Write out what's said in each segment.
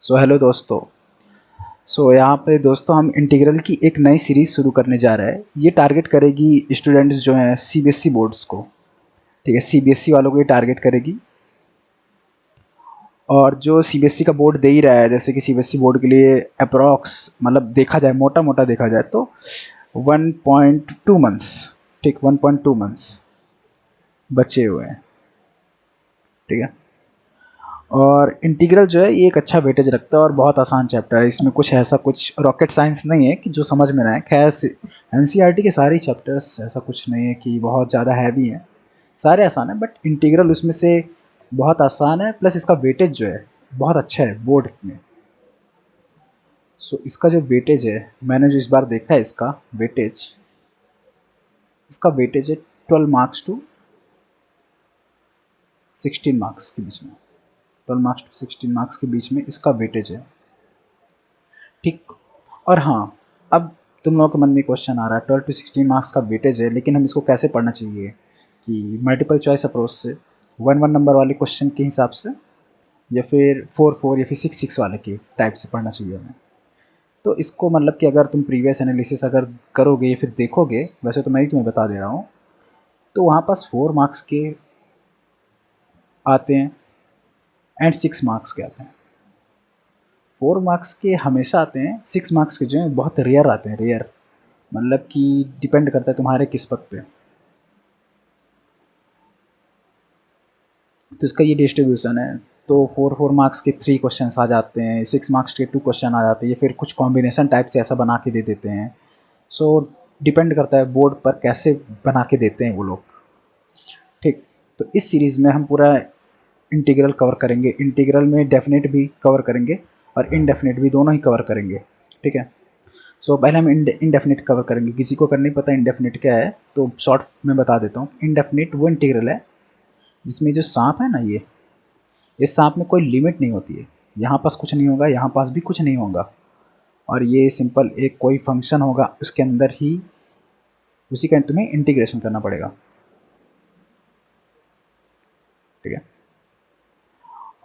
Hello दोस्तों। यहाँ पे दोस्तों हम इंटीग्रल की एक नई सीरीज़ शुरू करने जा रहे हैं। ये टारगेट करेगी स्टूडेंट्स जो हैं सीबीएसई बोर्ड्स को। ठीक है, सीबीएसई वालों को ये टारगेट करेगी। और जो सीबीएसई का बोर्ड दे ही रहा है, जैसे कि सीबीएसई बोर्ड के लिए अप्रॉक्स मतलब देखा जाए, मोटा मोटा देखा जाए तो 1.2 मंथ्स, ठीक 1.2 मंथ्स बचे हुए हैं। ठीक है, और इंटीग्रल जो है ये एक अच्छा वेटेज रखता है और बहुत आसान चैप्टर है। इसमें कुछ ऐसा कुछ रॉकेट साइंस नहीं है कि जो समझ में ना आए। खैर एनसीईआरटी के सारे चैप्टर्स ऐसा कुछ नहीं है कि बहुत ज़्यादा हैवी हैं, सारे आसान है, बट इंटीग्रल उसमें से बहुत आसान है। प्लस इसका वेटेज जो है बहुत अच्छा है बोर्ड में। इसका जो वेटेज है, मैंने जो इस बार देखा है इसका वेटेज है 12 मार्क्स टू 16 मार्क्स के बीच में। 12 मार्क्स टू 16 मार्क्स के बीच में इसका वेटेज है। ठीक। और हाँ, अब तुम लोगों के मन में क्वेश्चन आ रहा है 12 टू 16 मार्क्स का वेटेज है, लेकिन हम इसको कैसे पढ़ना चाहिए? कि मल्टीपल चॉइस अप्रोच से, 1 1 नंबर वाले क्वेश्चन के हिसाब से, या फिर 4 4 या फिर 6 6 वाले के टाइप से पढ़ना चाहिए हमें? तो इसको मतलब कि अगर तुम प्रीवियस एनालिसिस अगर करोगे या फिर देखोगे, वैसे तो मैं ही तुम्हें बता दे रहा हूँ, तो वहाँ पास 4 मार्क्स के आते हैं एंड 6 मार्क्स के आते हैं। 4 मार्क्स के हमेशा आते हैं, 6 मार्क्स के जो हैं बहुत रेयर आते हैं, रेयर मतलब कि डिपेंड करता है तुम्हारे किस्मत पे। तो इसका ये डिस्ट्रीब्यूशन है। तो 4 4 मार्क्स के 3 क्वेश्चन आ जाते हैं, 6 मार्क्स के 2 क्वेश्चन आ जाते हैं, या फिर कुछ कॉम्बिनेशन टाइप से ऐसा बना के दे देते हैं। सो डिपेंड करता है बोर्ड पर कैसे बना के देते हैं वो लोग। ठीक। तो इस सीरीज़ में हम पूरा इंटीग्रल कवर करेंगे। इंटीग्रल में डेफिनेट भी कवर करेंगे और इनडेफिनेट भी, दोनों ही कवर करेंगे। ठीक है। पहले हम इनडेफिनेट कवर करेंगे। किसी को अगर नहीं पता इनडेफिनेट क्या है तो शॉर्ट में बता देता हूँ। इनडेफिनेट वो इंटीग्रल है जिसमें जो सांप है ना, ये इस सांप में कोई लिमिट नहीं होती है। यहाँ पास कुछ नहीं होगा, यहाँ पास भी कुछ नहीं होगा, और ये सिंपल एक कोई फंक्शन होगा उसके अंदर ही, उसी का तुम्हें इंटीग्रेशन करना पड़ेगा। ठीक है।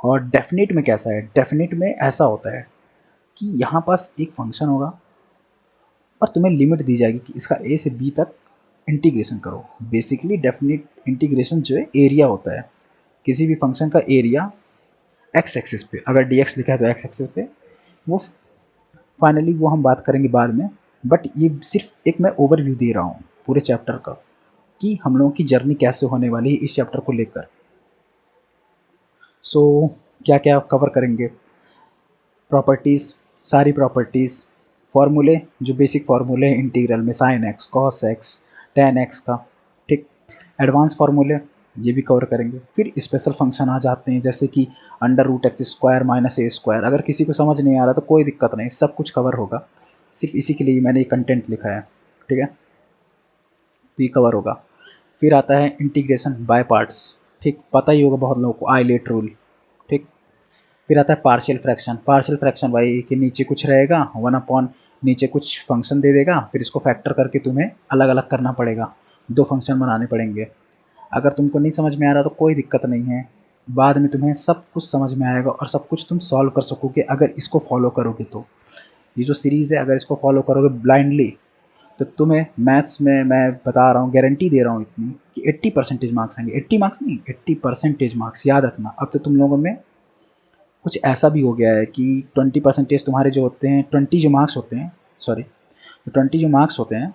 और डेफिनेट में कैसा है? डेफिनेट में ऐसा होता है कि यहाँ पास एक फंक्शन होगा और तुम्हें लिमिट दी जाएगी कि इसका ए से बी तक इंटीग्रेशन करो। बेसिकली डेफिनेट इंटीग्रेशन जो है एरिया होता है, किसी भी फंक्शन का एरिया एक्स एक्सिस पे, अगर डी एक्स लिखा है तो एक्स एक्सिस पे। वो फाइनली वो हम बात करेंगे बाद में, बट ये सिर्फ एक मैं ओवरव्यू दे रहा हूँ पूरे चैप्टर का कि हम लोगों की जर्नी कैसे होने वाली है इस चैप्टर को लेकर। क्या क्या कवर करेंगे? प्रॉपर्टीज़, सारी प्रॉपर्टीज़, फार्मूले, जो बेसिक फार्मूले हैं इंटीग्रल में, sine x, cos x, ten x का। ठीक। एडवांस फार्मूले ये भी कवर करेंगे। फिर स्पेशल फंक्शन आ जाते हैं, जैसे कि under root x square minus a square. अगर किसी को समझ नहीं आ रहा तो कोई दिक्कत नहीं, सब कुछ कवर होगा। सिर्फ इसी के लिए मैंने ये कंटेंट लिखा है। ठीक है, तो ये कवर होगा। फिर आता है इंटीग्रेशन बाय पार्ट्स। ठीक, पता ही होगा बहुत लोगों को, आइलेट रूल। ठीक। फिर आता है पार्शियल फ्रैक्शन। पार्शियल फ्रैक्शन भाई कि नीचे कुछ रहेगा, 1 अपॉन नीचे कुछ फंक्शन दे देगा, फिर इसको फैक्टर करके तुम्हें अलग अलग करना पड़ेगा, 2 फंक्शन बनाने पड़ेंगे। अगर तुमको नहीं समझ में आ रहा तो कोई दिक्कत नहीं है, बाद में तुम्हें सब कुछ समझ में आएगा और सब कुछ तुम सॉल्व कर सकोगे अगर इसको फॉलो करोगे तो। ये जो सीरीज़ है, अगर इसको फॉलो करोगे ब्लाइंडली तो तुम्हें मैथ्स में, मैं बता रहा हूँ, गारंटी दे रहा हूँ इतनी कि 80% मार्क्स आएंगे। 80 मार्क्स नहीं, 80% मार्क्स, याद रखना। अब तो तुम लोगों में कुछ ऐसा भी हो गया है कि 20% तुम्हारे जो होते हैं, 20 जो मार्क्स होते हैं, सॉरी, 20 जो मार्क्स होते हैं,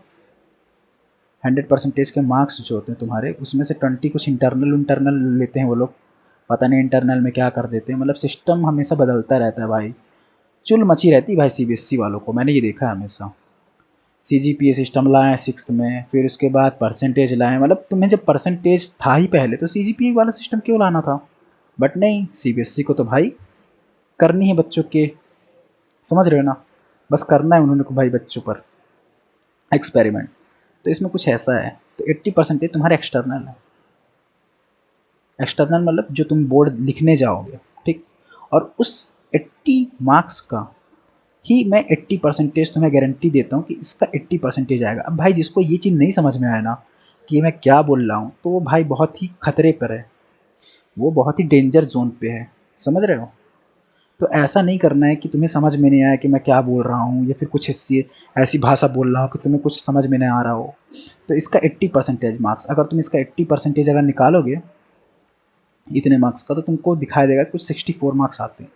100% के मार्क्स जो होते हैं तुम्हारे, उसमें से 20 कुछ इंटरनल लेते हैं वो लोग। पता नहीं इंटरनल में क्या कर देते हैं, मतलब सिस्टम हमेशा बदलता रहता है भाई। चुल मची रहती है भाई सीबीएसई वालों को, मैंने ये देखा है हमेशा। सीजीपीए सिस्टम लाए 6th में, फिर उसके बाद परसेंटेज लाए। मतलब तुम्हें जब परसेंटेज था ही पहले तो सीजीपीए वाला सिस्टम क्यों लाना था? बट नहीं, सीबीएसई को तो भाई करनी है बच्चों के, समझ रहे हो ना, बस करना है उन्होंने को भाई बच्चों पर एक्सपेरिमेंट। तो इसमें कुछ ऐसा है। तो 80% तुम्हारे एक्सटर्नल है। एक्सटर्नल मतलब जो तुम बोर्ड लिखने जाओगे। ठीक। और उस 80 मार्क्स का ही मैं 80% तुम्हें गारंटी देता हूँ कि इसका 80% आएगा। अब भाई जिसको ये चीज़ नहीं समझ में आया ना कि मैं क्या बोल रहा हूँ, तो वो भाई बहुत ही खतरे पर है, वो बहुत ही डेंजर जोन पे है, समझ रहे हो? तो ऐसा नहीं करना है कि तुम्हें समझ में नहीं आया कि मैं क्या बोल रहा हूँ, या फिर कुछ ऐसी भाषा बोल रहा हूँ कि तुम्हें कुछ समझ में नहीं आ रहा हो। तो इसका 80% मार्क्स, अगर तुम इसका 80% अगर निकालोगे इतने मार्क्स का, तो तुमको दिखाई देगा कुछ 64 मार्क्स आते हैं।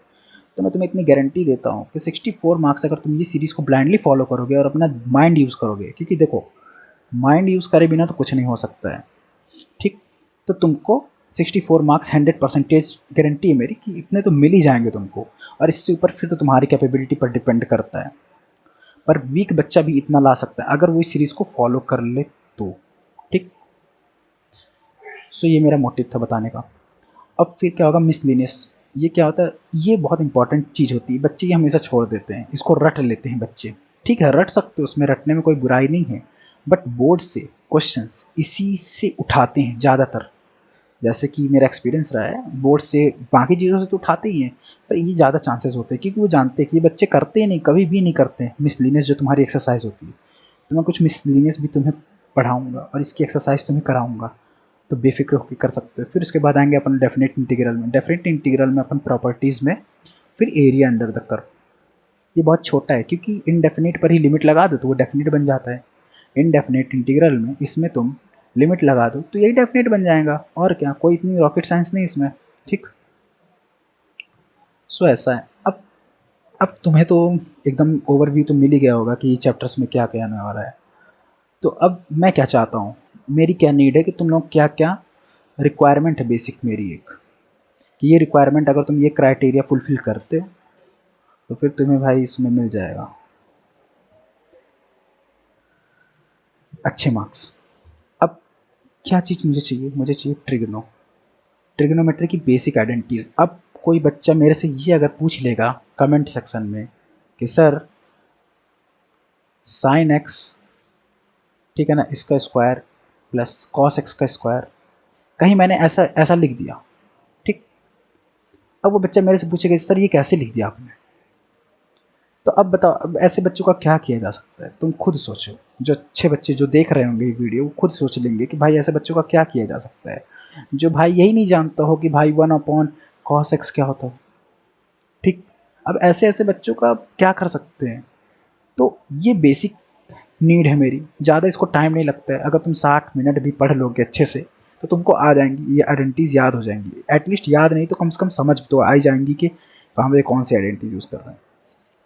तो मैं तुम्हें इतनी गारंटी देता हूँ कि 64 मार्क्स अगर तुम ये सीरीज़ को ब्लाइंडली फॉलो करोगे और अपना माइंड यूज़ करोगे, क्योंकि देखो माइंड यूज़ करे बिना तो कुछ नहीं हो सकता है, ठीक। तो तुमको 64 मार्क्स 100% गारंटी है मेरी कि इतने तो मिल ही जाएंगे तुमको, और इससे ऊपर फिर तो तुम्हारी कैपेबिलिटी पर डिपेंड करता है। पर वीक बच्चा भी इतना ला सकता है अगर वो इस सीरीज़ को फॉलो कर ले तो, ठीक। सो ये मेरा मोटिव था बताने का। अब फिर क्या होगा, मिसलिनियस। ये क्या होता है, ये बहुत इंपॉर्टेंट चीज़ होती है, बच्चे ये हमेशा छोड़ देते हैं, इसको रट लेते हैं बच्चे। ठीक है, रट सकते हो, उसमें रटने में कोई बुराई नहीं है, बट बोर्ड से क्वेश्चंस इसी से उठाते हैं ज़्यादातर। जैसे कि मेरा एक्सपीरियंस रहा है, बोर्ड से बाकी चीज़ों से तो उठाते ही हैं, पर ये ज़्यादा चांसेस होते हैं क्योंकि वो जानते हैं कि ये बच्चे करते नहीं, कभी भी नहीं करते हैं मिसलिनियस जो तुम्हारी एक्सरसाइज होती है। तो मैं कुछ मिसलिनियस भी तुम्हें पढ़ाऊँगा और इसकी एक्सरसाइज तुम्हें कराऊँगा, तो बेफिक्र होकर कर सकते हो। फिर उसके बाद आएंगे अपन डेफिनेट इंटीग्रल में। डेफिनेट इंटीग्रल में अपन प्रॉपर्टीज़ में फिर एरिया अंडर द कर्व। ये बहुत छोटा है क्योंकि इनडेफिनेट पर ही लिमिट लगा दो तो वो डेफिनेट बन जाता है। इनडेफिनेट इंटीग्रल में इसमें तुम लिमिट लगा दो तो यही डेफिनेट बन जाएगा, और क्या, कोई इतनी रॉकेट साइंस नहीं इसमें, ठीक। सो ऐसा है। अब तुम्हें तो एकदम ओवरव्यू तो मिल ही गया होगा कि चैप्टर्स में क्या क्या आने वाला है। तो अब मैं क्या चाहता हूँ, मेरी क्या नीड है कि तुम लोग क्या क्या रिक्वायरमेंट है बेसिक मेरी एक, कि ये रिक्वायरमेंट अगर तुम ये क्राइटेरिया फुलफिल करते हो तो फिर तुम्हें भाई इसमें मिल जाएगा अच्छे मार्क्स। अब क्या चीज़ मुझे चाहिए, मुझे चाहिए ट्रिग्नोमेट्री की बेसिक आइडेंटिटीज। अब कोई बच्चा मेरे से ये अगर पूछ लेगा कमेंट सेक्शन में कि सर साइन एक्स, ठीक है ना, इसका स्क्वायर प्लस कॉस एक्स का स्क्वायर, कहीं मैंने ऐसा ऐसा लिख दिया, ठीक। अब वो बच्चा मेरे से पूछेगा सर ये कैसे लिख दिया आपने। तो अब बताओ, अब ऐसे बच्चों का क्या किया जा सकता है, तुम खुद सोचो। जो अच्छे बच्चे जो देख रहे होंगे ये वीडियो वो खुद सोच लेंगे कि भाई ऐसे बच्चों का क्या किया जा सकता है, जो भाई यही नहीं जानता हो कि भाई 1/cos x क्या होता है, ठीक। अब ऐसे ऐसे बच्चों का क्या कर सकते हैं। तो ये बेसिक नीड है मेरी, ज़्यादा इसको टाइम नहीं लगता है। अगर तुम 60 मिनट भी पढ़ लोगे अच्छे से तो तुमको आ जाएंगी ये आइडेंटिटीज, याद हो जाएंगी। एटलीस्ट याद नहीं तो कम से कम समझ तो आ ही जाएंगी कि कहाँ पे कौन सी आइडेंटिटीज यूज़ कर रहे हैं,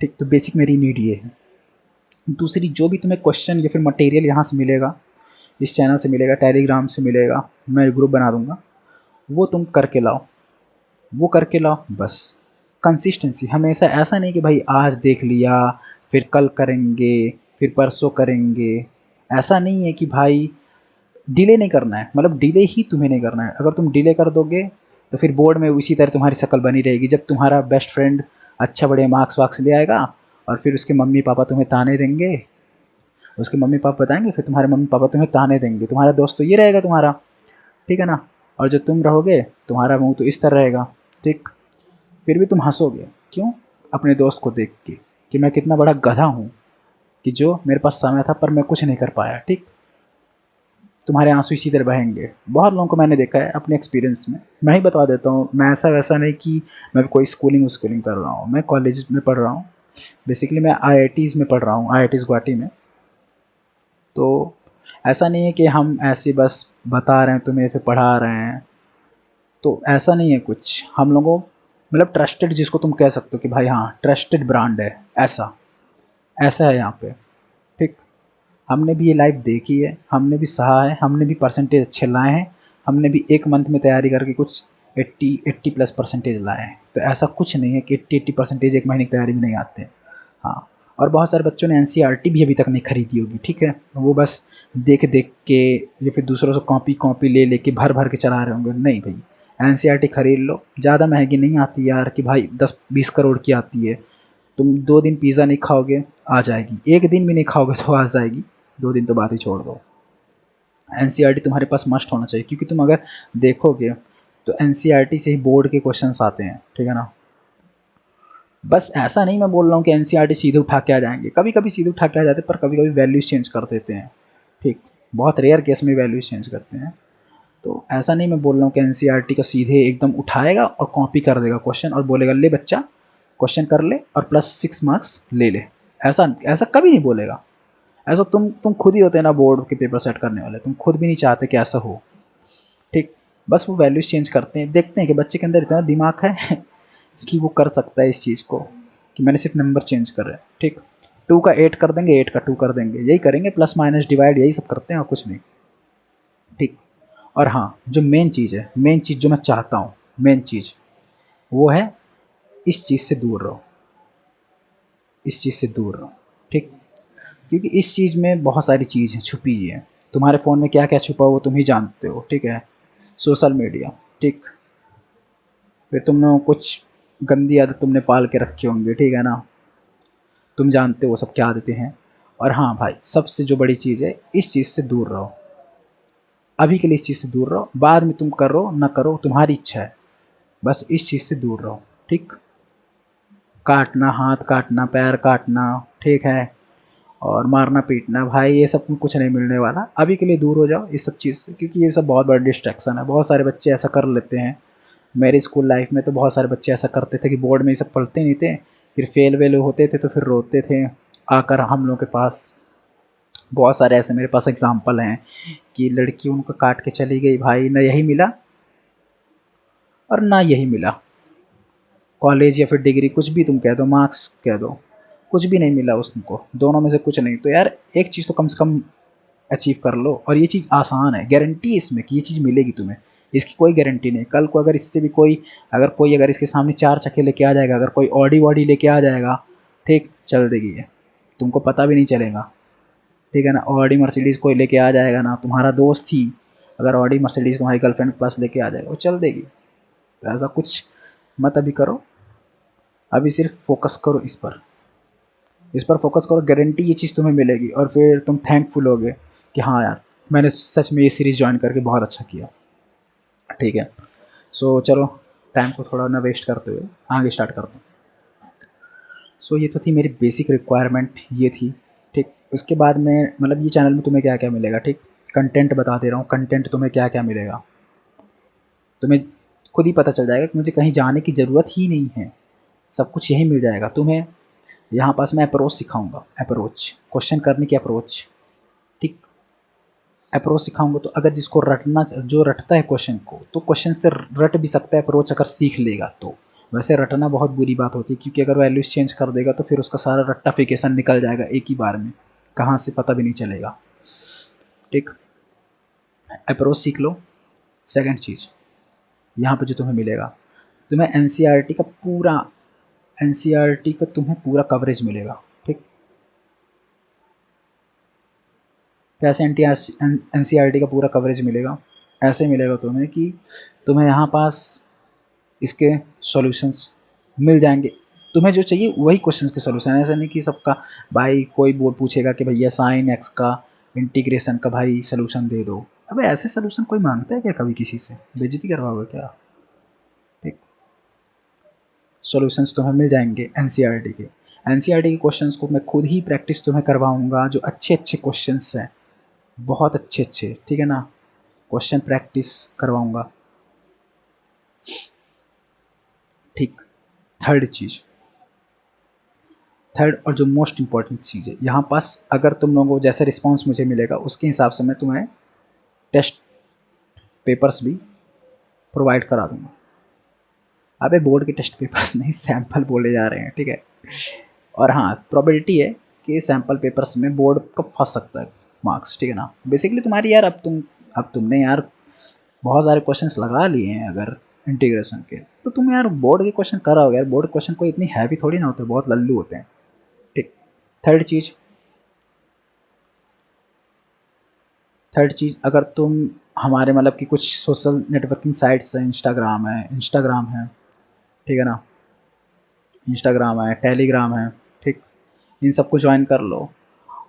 ठीक। तो बेसिक मेरी नीड ये है। दूसरी, जो भी तुम्हें क्वेश्चन या फिर मटेरियल यहाँ से मिलेगा, इस चैनल से मिलेगा, टेलीग्राम से मिलेगा, मैं ग्रुप बना दूंगा, वो तुम करके लाओ, वो करके लाओ बस। कंसिस्टेंसी हमेशा, ऐसा नहीं कि भाई आज देख लिया फिर कल करेंगे फिर परसों करेंगे, ऐसा नहीं है कि भाई डिले नहीं करना है, मतलब डिले ही तुम्हें नहीं करना है। अगर तुम डिले कर दोगे तो फिर बोर्ड में उसी तरह तुम्हारी शक्ल बनी रहेगी। जब तुम्हारा बेस्ट फ्रेंड अच्छा बड़े मार्क्स वार्क्स ले आएगा और फिर उसके मम्मी पापा तुम्हें ताने देंगे, उसके मम्मी पापा बताएंगे, फिर तुम्हारे मम्मी पापा तुम्हें ताने देंगे, तुम्हारा दोस्त तो ये रहेगा तुम्हारा, ठीक है ना। और जो तुम रहोगे तुम्हारा मुंह तो इस तरह रहेगा, ठीक। फिर भी तुम हंसोगे, क्यों, अपने दोस्त को देख के कि मैं कितना बड़ा गधा हूँ कि जो मेरे पास समय था पर मैं कुछ नहीं कर पाया, ठीक। तुम्हारे आंसू इसी तरह बहेंगे। बहुत लोगों को मैंने देखा है अपने एक्सपीरियंस में। मैं ही बता देता हूँ, मैं ऐसा वैसा नहीं कि मैं कोई स्कूलिंग कर रहा हूँ, मैं कॉलेज में पढ़ रहा हूँ। बेसिकली मैं आईआईटीज़ में पढ़ रहा हूँ, आईआईटीज़ गुवाहाटी में। तो ऐसा नहीं है कि हम ऐसे बस बता रहे हैं तुम्हें फिर पढ़ा रहे हैं, तो ऐसा नहीं है कुछ। हम लोगों मतलब ट्रस्टेड, जिसको तुम कह सकते हो कि भाई हाँ ट्रस्टेड ब्रांड है, ऐसा ऐसा है यहाँ पे, ठीक। हमने भी ये लाइफ देखी है, हमने भी सहा है, हमने भी परसेंटेज अच्छे लाए हैं, हमने भी एक मंथ में तैयारी करके कुछ 80+ परसेंटेज लाए हैं। तो ऐसा कुछ नहीं है कि 80% एक महीने की तैयारी में नहीं आते। हाँ, और बहुत सारे बच्चों ने एनसीईआरटी भी अभी तक नहीं खरीदी होगी, ठीक है, वो बस देख देख के या फिर दूसरों से कॉपी ले लेके भर भर के चला रहे होंगे। नहीं भाई, एनसीईआरटी खरीद लो, ज़्यादा महंगी नहीं आती यार कि भाई 10-20 करोड़ की आती है। तुम 2 दिन पिज़्ज़ा नहीं खाओगे आ जाएगी, 1 दिन भी नहीं खाओगे तो आ जाएगी, 2 दिन तो बात ही छोड़ दो। एनसीईआरटी तुम्हारे पास मस्ट होना चाहिए, क्योंकि तुम अगर देखोगे तो एनसीईआरटी से ही बोर्ड के क्वेश्चंस आते हैं, ठीक है ना। बस ऐसा नहीं मैं बोल रहा हूँ कि एनसीईआरटी सीधे उठा के आ जाएंगे, कभी कभी सीधे उठा के आ जाते हैं, पर कभी कभी वैल्यूज चेंज कर देते हैं, ठीक। बहुत रेयर केस में वैल्यूज चेंज करते हैं। तो ऐसा नहीं मैं बोल रहा हूँ कि एनसीईआरटी का सीधे एकदम उठाएगा और कॉपी कर देगा क्वेश्चन और बोलेगा ले बच्चा क्वेश्चन कर ले और +6 मार्क्स ले ले। ऐसा ऐसा कभी नहीं बोलेगा। ऐसा तुम खुद ही होते हैं ना बोर्ड के पेपर सेट करने वाले, तुम खुद भी नहीं चाहते कि ऐसा हो, ठीक। बस वो वैल्यूज चेंज करते हैं, देखते हैं कि बच्चे के अंदर इतना दिमाग है कि वो कर सकता है इस चीज़ को, कि मैंने सिर्फ नंबर चेंज कर रहे हैं, ठीक। 2 का 8 कर देंगे, 8 का 2 कर देंगे, यही करेंगे, प्लस माइनस डिवाइड यही सब करते हैं और कुछ नहीं, ठीक। और हाँ, जो मेन चीज़ है, मेन चीज़ जो मैं चाहता हूँ, मेन चीज़ वो है इस चीज़ से दूर रहो, इस चीज़ से दूर रहो, ठीक। क्योंकि इस चीज़ में बहुत सारी चीज़ है छुपी हुई है, तुम्हारे फ़ोन में क्या क्या छुपा हो वो तुम ही जानते हो, ठीक है। सोशल मीडिया, ठीक। फिर तुमने कुछ गंदी आदत तुमने पाल के रखे होंगे, ठीक है ना, तुम जानते हो वो सब क्या आदतें हैं। और हाँ भाई, सबसे जो बड़ी चीज़ है, इस चीज़ से दूर रहो, अभी के लिए इस चीज़ से दूर रहो, बाद में तुम करो ना करो तुम्हारी इच्छा है, बस इस चीज़ से दूर रहो, ठीक। काटना, हाथ काटना, पैर काटना, ठीक है, और मारना पीटना, भाई ये सब में कुछ नहीं मिलने वाला, अभी के लिए दूर हो जाओ इस सब चीज़ से, क्योंकि ये सब बहुत बड़ा डिस्ट्रैक्शन है। बहुत सारे बच्चे ऐसा कर लेते हैं, मेरी स्कूल लाइफ में तो बहुत सारे बच्चे ऐसा करते थे कि बोर्ड में ये सब पढ़ते नहीं थे, फिर फेल वेल होते थे तो फिर रोते थे आकर हम लोग के पास। बहुत सारे ऐसे मेरे पास एग्जाम्पल हैं कि लड़की उनको काट के चली गई, भाई ना यही मिला और ना यही मिला, कॉलेज या फिर डिग्री कुछ भी तुम कह दो, मार्क्स कह दो, कुछ भी नहीं मिला उसको, दोनों में से कुछ नहीं। तो यार एक चीज़ तो कम से कम अचीव कर लो, और ये चीज़ आसान है, गारंटी है इसमें कि ये चीज़ मिलेगी तुम्हें, इसकी कोई गारंटी नहीं। कल को अगर इससे भी कोई अगर इसके सामने 4 चक्के लेके आ जाएगा, अगर कोई ऑडी वॉडी लेके आ जाएगा, ठीक, चल देगी ये, तुमको पता भी नहीं चलेगा, ठीक है ना। ऑडी मर्सिडीज़ कोई लेके आ जाएगा ना, तुम्हारा दोस्त ही अगर ऑडी मर्सिडीज़ तुम्हारी गर्लफ्रेंड के पास लेके आ जाएगा, वो चल देगी। तो ऐसा कुछ मत अभी करो, अभी सिर्फ फोकस करो इस पर फोकस करो, गारंटी ये चीज़ तुम्हें मिलेगी, और फिर तुम थैंकफुल होगे कि हाँ यार, मैंने सच में ये सीरीज़ ज्वाइन करके बहुत अच्छा किया, ठीक है। सो चलो, टाइम को थोड़ा ना वेस्ट करते हुए आगे स्टार्ट करते हैं। सो ये तो थी मेरी बेसिक रिक्वायरमेंट, ये थी, ठीक। उसके बाद में मतलब ये चैनल में तुम्हें क्या क्या मिलेगा, ठीक, कंटेंट बता दे रहा हूँ, कंटेंट तुम्हें क्या क्या मिलेगा, तुम्हें खुद ही पता चल जाएगा कि मुझे कहीं जाने की ज़रूरत ही नहीं है, सब कुछ यहीं मिल जाएगा तुम्हें। यहाँ पास मैं अप्रोच सिखाऊंगा, अप्रोच, क्वेश्चन करने की अप्रोच, ठीक। अप्रोच सिखाऊंगा तो अगर जिसको रटना, जो रटता है क्वेश्चन को, तो क्वेश्चन से रट भी सकता है अप्रोच अगर सीख लेगा तो। वैसे रटना बहुत बुरी बात होती है, क्योंकि अगर वैल्यूज चेंज कर देगा तो फिर उसका सारा रट्टाफिकेशन निकल जाएगा एक ही बार में, कहाँ से पता भी नहीं चलेगा, ठीक। अप्रोच सीख लो। सेकंड चीज़, यहाँ पे जो तुम्हें मिलेगा, तुम्हें एनसीईआरटी का पूरा, एनसीईआरटी का तुम्हें पूरा कवरेज मिलेगा, ठीक। कैसे एनसीईआरटी का पूरा कवरेज मिलेगा, ऐसे मिलेगा तुम्हें कि तुम्हें यहाँ पास इसके सॉल्यूशंस मिल जाएंगे, तुम्हें जो चाहिए वही क्वेश्चंस के सॉल्यूशन। ऐसा नहीं कि सबका भाई कोई बोल पूछेगा कि भैया साइन एक्स का इंटीग्रेशन का भाई सॉल्यूशन दे दो, अबे ऐसे सॉल्यूशन कोई मांगता है क्या कभी किसी से, बेइज्जती करवाओगे क्या, ठीक। सॉल्यूशंस तुम्हें मिल जाएंगे एनसीईआरटी के, एनसीईआरटी के क्वेश्चंस को मैं खुद ही प्रैक्टिस तुम्हें करवाऊंगा, जो अच्छे अच्छे क्वेश्चंस हैं, बहुत अच्छे अच्छे, ठीक है ना, क्वेश्चन प्रैक्टिस करवाऊंगा, ठीक। थर्ड चीज़, थर्ड और जो मोस्ट इम्पॉर्टेंट चीज़ है यहाँ पास, अगर तुम लोगों को जैसा रिस्पांस मुझे मिलेगा उसके हिसाब से मैं तुम्हें टेस्ट पेपर्स भी प्रोवाइड करा दूंगा। अबे बोर्ड के टेस्ट पेपर्स नहीं, सैंपल बोले जा रहे हैं, ठीक है। और हाँ, प्रोबेबिलिटी है कि सैंपल पेपर्स में बोर्ड का फंस सकता है मार्क्स, ठीक है ना। बेसिकली तुम्हारी यार, अब तुमने यार बहुत सारे क्वेश्चंस लगा लिए हैं अगर इंटीग्रेशन के, तो तुम यार बोर्ड के क्वेश्चन कराओगे यार, बोर्ड क्वेश्चन कोई इतनी हैवी थोड़ी ना होते, बहुत लल्लू होते हैं, ठीक। थर्ड चीज़, अगर तुम हमारे मतलब कि कुछ सोशल नेटवर्किंग साइट्स हैं, इंस्टाग्राम है, ठीक है ना, इंस्टाग्राम है, टेलीग्राम है, ठीक, इन सबको ज्वाइन कर लो।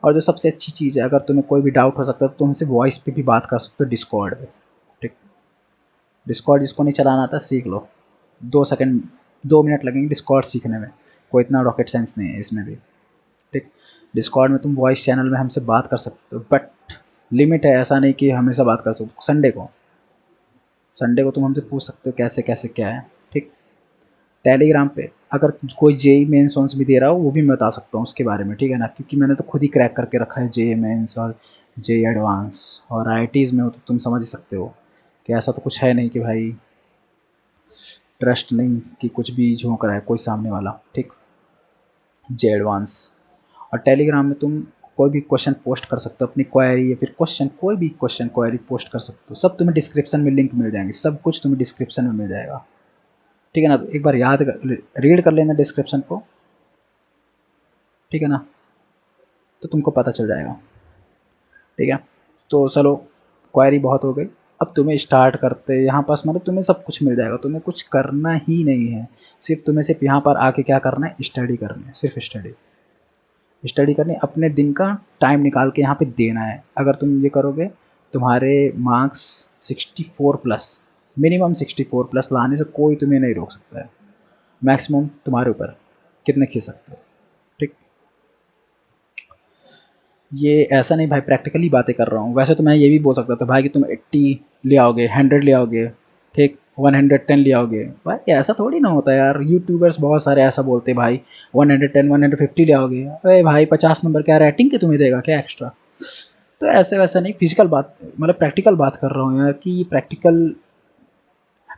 और जो सबसे अच्छी चीज़ है, अगर तुम्हें कोई भी डाउट हो सकता है तो तुम हमसे वॉइस पे भी बात कर सकते हो, डिस्कॉर्ड पे, ठीक। डिस्कॉर्ड जिसको नहीं चलाना आता सीख लो, 2 सेकंड, 2 मिनट लगेंगे डिस्कॉर्ड सीखने में, कोई इतना रॉकेट साइंस नहीं है इसमें भी, ठीक। डिस्कॉर्ड में तुम वॉइस चैनल में हमसे बात कर सकते हो, बट लिमिट है, ऐसा नहीं कि हमेशा बात कर सकते हो, संडे को तुम हमसे पूछ सकते हो कैसे कैसे क्या है, ठीक। टेलीग्राम पे अगर कोई जेई मेंस वंस भी दे रहा हो वो भी मैं बता सकता हूँ उसके बारे में, ठीक है ना, क्योंकि मैंने तो खुद ही क्रैक करके रखा है जेई मेंस और जेई एडवांस। और आईआईटीज़ में हो तो तुम समझ ही सकते हो कि ऐसा तो कुछ है नहीं कि भाई ट्रस्ट नहीं कि कुछ भी झोंक रहा है कोई सामने वाला, ठीक। JEE advance. और टेलीग्राम में तुम कोई भी क्वेश्चन पोस्ट कर सकते हो, अपनी क्वेरी या फिर क्वेश्चन, कोई भी क्वेश्चन क्वेरी पोस्ट कर सकते हो, सब तुम्हें डिस्क्रिप्शन में लिंक मिल जाएंगे, सब कुछ तुम्हें डिस्क्रिप्शन में मिल जाएगा, ठीक है ना। तो एक बार रीड कर लेना डिस्क्रिप्शन को, ठीक है ना, तो तुमको पता चल जाएगा, ठीक है। तो चलो क्वेरी बहुत हो गई, अब तुम्हें स्टार्ट करते यहाँ पास, मतलब तुम्हें सब कुछ मिल जाएगा, तुम्हें कुछ करना ही नहीं है, सिर्फ यहाँ पर आके क्या करना है, स्टडी करनी है, सिर्फ स्टडी करनी, अपने दिन का टाइम निकाल के यहाँ पे देना है। अगर तुम ये करोगे तुम्हारे मार्क्स 64 प्लस, मिनिमम 64 प्लस लाने से कोई तुम्हें नहीं रोक सकता है, मैक्सिमम तुम्हारे ऊपर कितने खींच सकते हो, ठीक। ये ऐसा नहीं भाई प्रैक्टिकली बातें कर रहा हूँ, वैसे तो मैं ये भी बोल सकता था भाई कि तुम 80 ले आओगे, 100 ले आओगे, ठीक, 110 ले आओगे, भाई ऐसा थोड़ी ना होता है यार। यूट्यूबर्स बहुत सारे ऐसा बोलते हैं भाई 110 150 ले आओगे, अरे भाई 50 नंबर क्या रैटिंग के तुम्हें देगा क्या एक्स्ट्रा। तो ऐसे वैसा नहीं, फिजिकल बात मतलब प्रैक्टिकल बात कर रहा हूँ यार, कि ये प्रैक्टिकल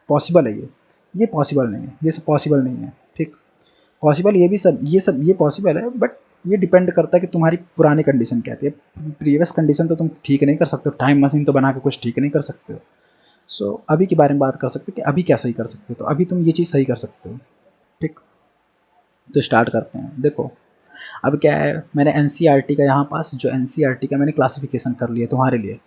पॉसिबल है, ये पॉसिबल नहीं है, ये सब पॉसिबल नहीं है, ठीक। पॉसिबल ये पॉसिबल है, बट ये डिपेंड करता है कि तुम्हारी पुरानी कंडीशन क्या थी। प्रीवियस कंडीशन तो तुम ठीक नहीं कर सकते हो, टाइम मशीन तो बना के कुछ ठीक नहीं कर सकते हो। सो अभी के बारे में बात कर सकते हो कि अभी क्या सही कर सकते हो, तो अभी तुम ये चीज़ सही कर सकते हो, ठीक। तो स्टार्ट करते हैं। देखो अब क्या है, मैंने एनसीईआरटी का यहाँ पास जो एनसीईआरटी का मैंने क्लासिफिकेशन कर लिया तुम्हारे लिए।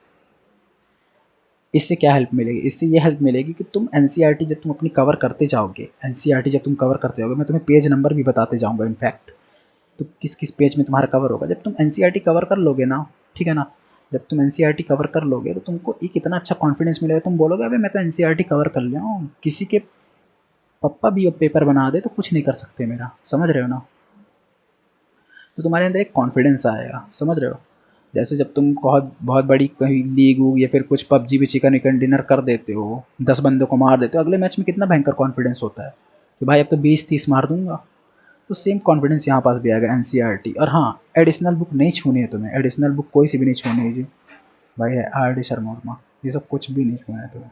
इससे क्या हेल्प मिलेगी, इससे ये हेल्प मिलेगी कि तुम एनसीईआरटी जब तुम अपनी कवर करते जाओगे, एनसीईआरटी जब तुम कवर करते जाओगे, मैं तुम्हें पेज नंबर भी बताते जाऊँगा इनफैक्ट, तो किस किस पेज में तुम्हारा कवर होगा। जब तुम एनसीईआरटी कवर कर लोगे ना, ठीक है ना, जब तुम एनसीईआरटी कवर कर लोगे तो तुमको एक इतना अच्छा कॉन्फिडेंस मिलेगा, तुम बोलोगे अबे मैं तो एनसीईआरटी कवर कर लिया हूँ, किसी के पप्पा भी अब पेपर बना दे तो कुछ नहीं कर सकते मेरा, समझ रहे हो ना। तो तुम्हारे अंदर एक कॉन्फिडेंस आएगा, समझ रहे हो। जैसे जब तुम बहुत बहुत बड़ी कहीं लीग हो या फिर कुछ पबजी भी चिकन विकन डिनर कर देते हो, 10 बंदों को मार देते हो, अगले मैच में कितना भयंकर कॉन्फिडेंस होता है कि भाई अब तो 20-30 मार दूंगा। तो सेम कॉन्फिडेंस यहाँ पास भी आएगा एनसीईआरटी। और हाँ, एडिशनल बुक नहीं छूनी है तुम्हें, एडिशनल बुक कोई सी भी नहीं छूनी है जी भाई, है आर डी शर्मा वर्मा, ये सब कुछ भी नहीं छूना है तुम्हें,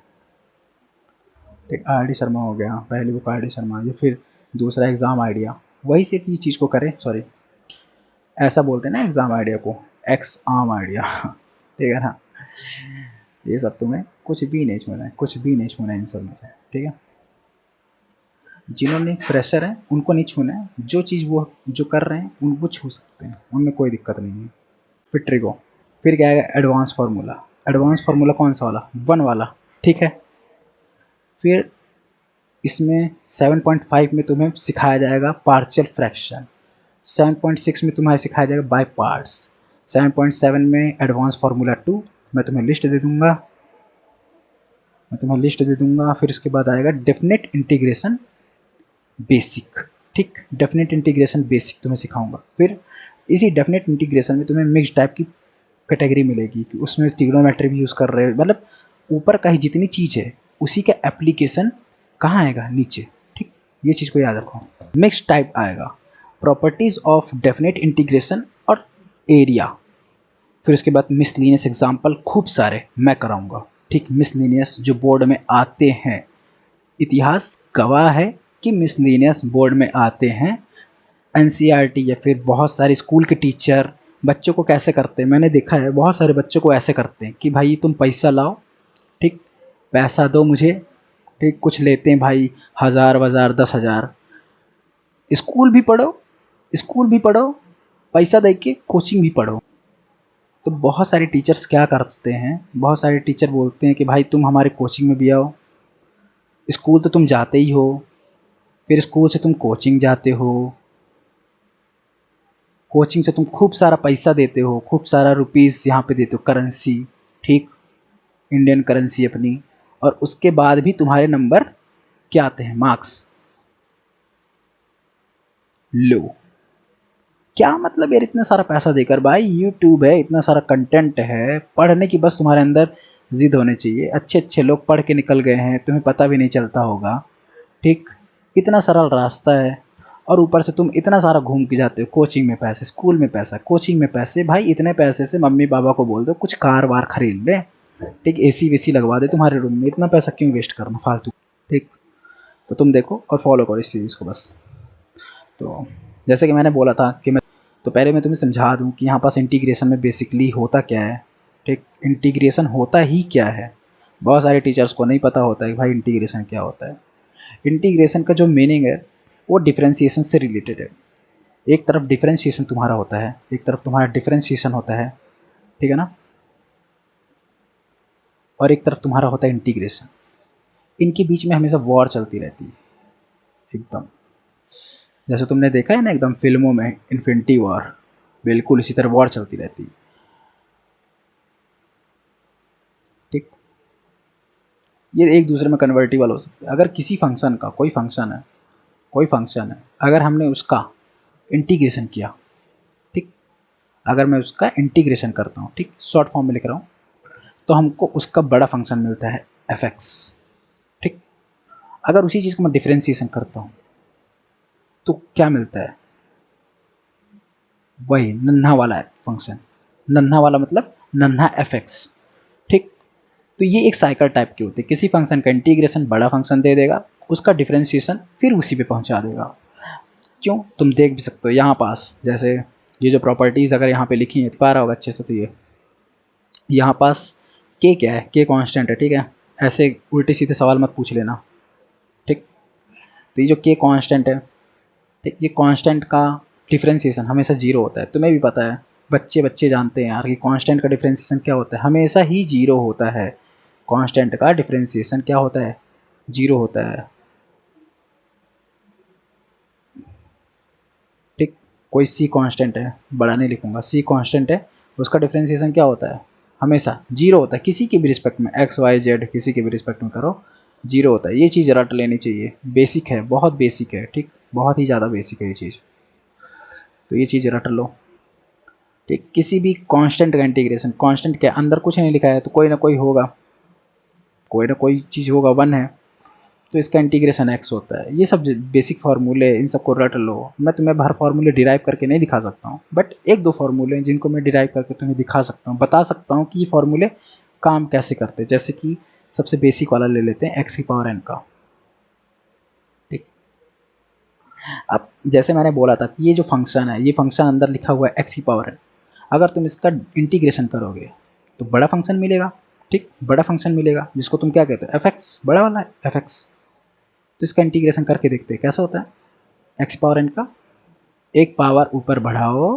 ठीक। आर डी शर्मा हो गया पहली बुक, आर डी शर्मा, या फिर दूसरा एग्ज़ाम आइडिया, वही सिर्फ ये चीज़ को करें, सॉरी ऐसा बोलते हैं ना एग्ज़ाम आइडिया को, एक्स आम आइडिया ठीक है ना। ये सब तुम्हें कुछ भी नहीं छूना है, कुछ भी नहीं छूना है इन सब में से, ठीक है। जिन्होंने फ्रेशर हैं उनको नहीं छूना है, जो चीज़ वो जो कर रहे हैं उनको छू सकते हैं, उनमें कोई दिक्कत नहीं है। फिर ट्रिगो, फिर क्या आएगा एडवांस फार्मूला। एडवांस फार्मूला कौन सा वाला, 1 वाला, ठीक है। फिर इसमें 7.5 में तुम्हें सिखाया जाएगा पार्शियल फ्रैक्शन, 7.6 में तुम्हें सिखाया जाएगा बाय पार्ट्स, 7.7 में एडवांस फार्मूला 2, मैं तुम्हें लिस्ट दे दूंगा, फिर उसके बाद आएगा डेफिनेट इंटीग्रेशन बेसिक, ठीक। डेफिनेट इंटीग्रेशन बेसिक तुम्हें सिखाऊंगा। फिर इसी डेफिनेट इंटीग्रेशन में तुम्हें मिक्स टाइप की कैटेगरी मिलेगी कि उसमें ट्रिग्नोमेट्री भी यूज़ कर रहे हैं, मतलब ऊपर का ही जितनी चीज़ है उसी का एप्लीकेशन कहाँ आएगा, नीचे, ठीक। ये चीज़ को याद रखो। मिक्स टाइप आएगा, प्रॉपर्टीज़ ऑफ डेफिनेट इंटीग्रेशन और एरिया। फिर उसके बाद मिसलिनियस एग्जाम्पल खूब सारे मैं कराऊंगा, ठीक। मिसलिनियस जो बोर्ड में आते हैं, इतिहास गवाह है कि मिसलिनियस बोर्ड में आते हैं। एनसीईआरटी या फिर बहुत सारे स्कूल के टीचर बच्चों को कैसे करते हैं, मैंने देखा है बहुत सारे बच्चों को ऐसे करते हैं कि भाई तुम पैसा लाओ, ठीक, पैसा दो मुझे, ठीक, कुछ लेते हैं भाई 1000 10,000, स्कूल भी पढ़ो, पैसा दे के कोचिंग भी पढ़ो। तो बहुत सारे टीचर्स क्या करते हैं, बहुत सारे टीचर बोलते हैं कि भाई तुम हमारे कोचिंग में भी आओ, स्कूल तो तुम जाते ही हो, फिर स्कूल से तुम कोचिंग जाते हो, कोचिंग से तुम खूब सारा पैसा देते हो, खूब सारा रुपीस यहाँ पे देते हो, करेंसी, ठीक, इंडियन करेंसी अपनी, और उसके बाद भी तुम्हारे नंबर क्या आते हैं, मार्क्स लो। क्या मतलब यार इतना सारा पैसा देकर, भाई यूट्यूब है, इतना सारा कंटेंट है, पढ़ने की बस तुम्हारे अंदर जिद होनी चाहिए। अच्छे अच्छे लोग पढ़ के निकल गए हैं, तुम्हें पता भी नहीं चलता होगा, ठीक। इतना सरल रास्ता है, और ऊपर से तुम इतना सारा घूम के जाते हो, कोचिंग में पैसे, स्कूल में पैसा, कोचिंग में पैसे। भाई इतने पैसे से मम्मी पापा को बोल दो कुछ कार वार खरीद ले, ठीक, एसी वेसी लगवा दे तुम्हारे रूम में, इतना पैसा क्यों वेस्ट करना फालतू, ठीक। तो तुम देखो और फॉलो करो इस सीरीज़ को बस। तो जैसे कि मैंने बोला था कि तो पहले मैं तुम्हें समझा दूं कि यहाँ पास इंटीग्रेशन में बेसिकली होता क्या है, ठीक। इंटीग्रेशन होता ही क्या है, बहुत सारे टीचर्स को नहीं पता होता है कि भाई इंटीग्रेशन क्या होता है। इंटीग्रेशन का जो मीनिंग है वो डिफरेंशिएशन से रिलेटेड है। एक तरफ डिफरेंशिएशन तुम्हारा होता है, एक तरफ तुम्हारा डिफरेंशिएशन होता है, ठीक है ना, और एक तरफ तुम्हारा होता है इंटीग्रेशन। इनके बीच में हमेशा वॉर चलती रहती है, एकदम जैसे तुमने देखा है ना एकदम फिल्मों में इन्फिनिटी वॉर, बिल्कुल इसी तरह वॉर चलती रहती है, ठीक। ये एक दूसरे में कन्वर्टिबल हो सकते हैं। अगर किसी फंक्शन का कोई फंक्शन है, अगर हमने उसका इंटीग्रेशन किया, ठीक, अगर मैं उसका इंटीग्रेशन करता हूँ, ठीक, शॉर्ट फॉर्म में लिख रहा हूँ, तो हमको उसका बड़ा फंक्शन मिलता है fx, ठीक। अगर उसी चीज़ को मैं डिफरेंशिएशन करता हूँ तो क्या मिलता है, वही नन्हा वाला फंक्शन, नन्हा वाला मतलब नन्हा fx, ठीक। तो ये एक साइकिल टाइप की होती है, किसी फंक्शन का इंटीग्रेशन बड़ा फंक्शन दे देगा, उसका डिफरेंशिएशन फिर उसी पे पहुंचा देगा। क्यों, तुम देख भी सकते हो यहाँ पास, जैसे ये जो प्रॉपर्टीज़ अगर यहाँ पे लिखी है पा रहा होगा अच्छे से, तो ये यहाँ पास के क्या है, के कांस्टेंट है, ठीक है। ऐसे उल्टे सीधे सवाल मत पूछ लेना, ठीक। तो ये जो के कांस्टेंट है, ठीक, ये कांस्टेंट का डिफरेंशिएशन हमेशा जीरो होता है, तुम्हें भी पता है, बच्चे जानते हैं यार कि कांस्टेंट का डिफरेंशिएशन क्या होता है, हमेशा ही जीरो होता है। कांस्टेंट का डिफरेंशिएशन क्या होता है, जीरो होता है, ठीक। कोई सी कांस्टेंट है, बड़ा नहीं लिखूंगा, सी कांस्टेंट है, उसका डिफरेंशिएशन क्या होता है, हमेशा जीरो होता है, किसी के भी रिस्पेक्ट में, एक्स वाई जेड किसी के भी रिस्पेक्ट में करो, जीरो होता है। ये चीज़ रट लेनी चाहिए, बेसिक है, बहुत बेसिक है, ठीक, बहुत ही ज़्यादा बेसिक है ये चीज़, तो ये चीज़ रट लो, ठीक। किसी भी कांस्टेंट का इंटीग्रेशन, कांस्टेंट के अंदर कुछ नहीं लिखा है तो कोई ना कोई होगा, कोई ना कोई चीज़ होगा, वन है तो इसका इंटीग्रेशन x होता है। ये सब बेसिक फार्मूले, इन सबको रट लो। मैं तुम्हें हर फार्मूले डिराइव करके नहीं दिखा सकता हूँ, बट एक दो फार्मूले हैं जिनको मैं डिराइव करके तुम्हें दिखा सकता हूँ, बता सकता हूँ कि ये फार्मूले काम कैसे करते हैं। जैसे कि सबसे बेसिक वाला ले लेते हैं x की पावर n का, ठीक। अब जैसे मैंने बोला था कि ये जो फंक्शन है, ये फंक्शन अंदर लिखा हुआ है x की पावर n, अगर तुम इसका इंटीग्रेशन करोगे तो बड़ा फंक्शन मिलेगा, ठीक, बड़ा फंक्शन मिलेगा जिसको तुम क्या कहते हो, fx, बड़ा वाला fx। तो इसका इंटीग्रेशन करके देखते हैं कैसा होता है। x पावर n का एक पावर ऊपर बढ़ाओ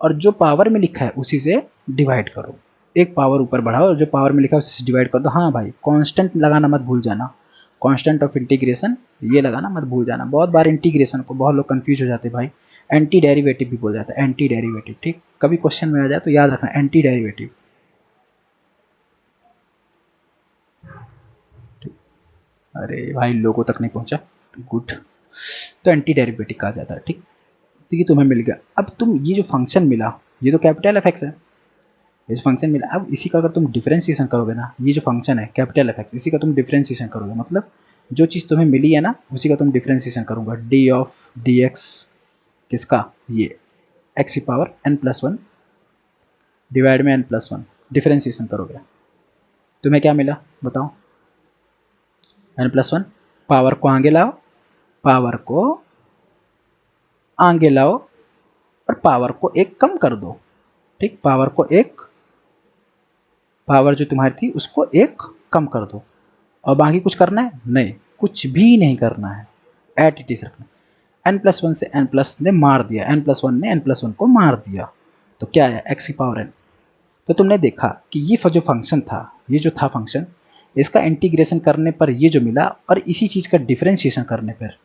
और जो पावर में लिखा है उसी से डिवाइड करो, एक पावर ऊपर बढ़ाओ और जो पावर में लिखा है उसी से डिवाइड कर दो। हाँ भाई, कांस्टेंट लगाना मत भूल जाना, कांस्टेंट ऑफ इंटीग्रेशन ये लगाना मत भूल जाना। बहुत बार इंटीग्रेशन को बहुत लोग कंफ्यूज हो जाते हैं भाई, एंटी डेरिवेटिव भी बोल जाता है, एंटी डेरिवेटिव, ठीक। कभी क्वेश्चन में आ जाए तो याद रखना एंटी डेरिवेटिव, अरे भाई लोगों तक नहीं पहुंचा, गुड। तो एंटी डेरिवेटिव कहा जाता है, ठीक। तो ये तुम्हें मिल गया। अब तुम ये जो फंक्शन मिला, ये तो कैपिटल एफ एक्स है, ये जो फंक्शन मिला, अब इसी का अगर तुम डिफरेंशिएशन करोगे ना, ये जो फंक्शन है कैपिटल एफ एक्स, इसी का तुम डिफरेंशिएशन करोगे, मतलब जो चीज़ तुम्हें मिली है ना उसी का तुम डिफरेंशिएशन करूँगा, डी ऑफ डी एक्स किसका, ये एक्स की पावर n+1 डिवाइड में n+1, डिफरेंशिएशन करोगे तुम्हें क्या मिला बताओ, n+1, पावर को आगे लाओ, पावर को आगे लाओ और पावर को एक कम कर दो, ठीक। पावर को एक, पावर जो तुम्हारी थी उसको एक कम कर दो, और बाकी कुछ करना है नहीं, कुछ भी नहीं करना है, एट इट इज रखना। n+1 से n+ ने मार दिया, n+1 ने n+1 को मार दिया, तो क्या है x की पावर n। तो तुमने देखा कि ये जो फंक्शन था, ये जो था फंक्शन, इसका इंटीग्रेशन करने पर ये जो मिला, और इसी चीज़ का डिफरेंशिएशन करने पर,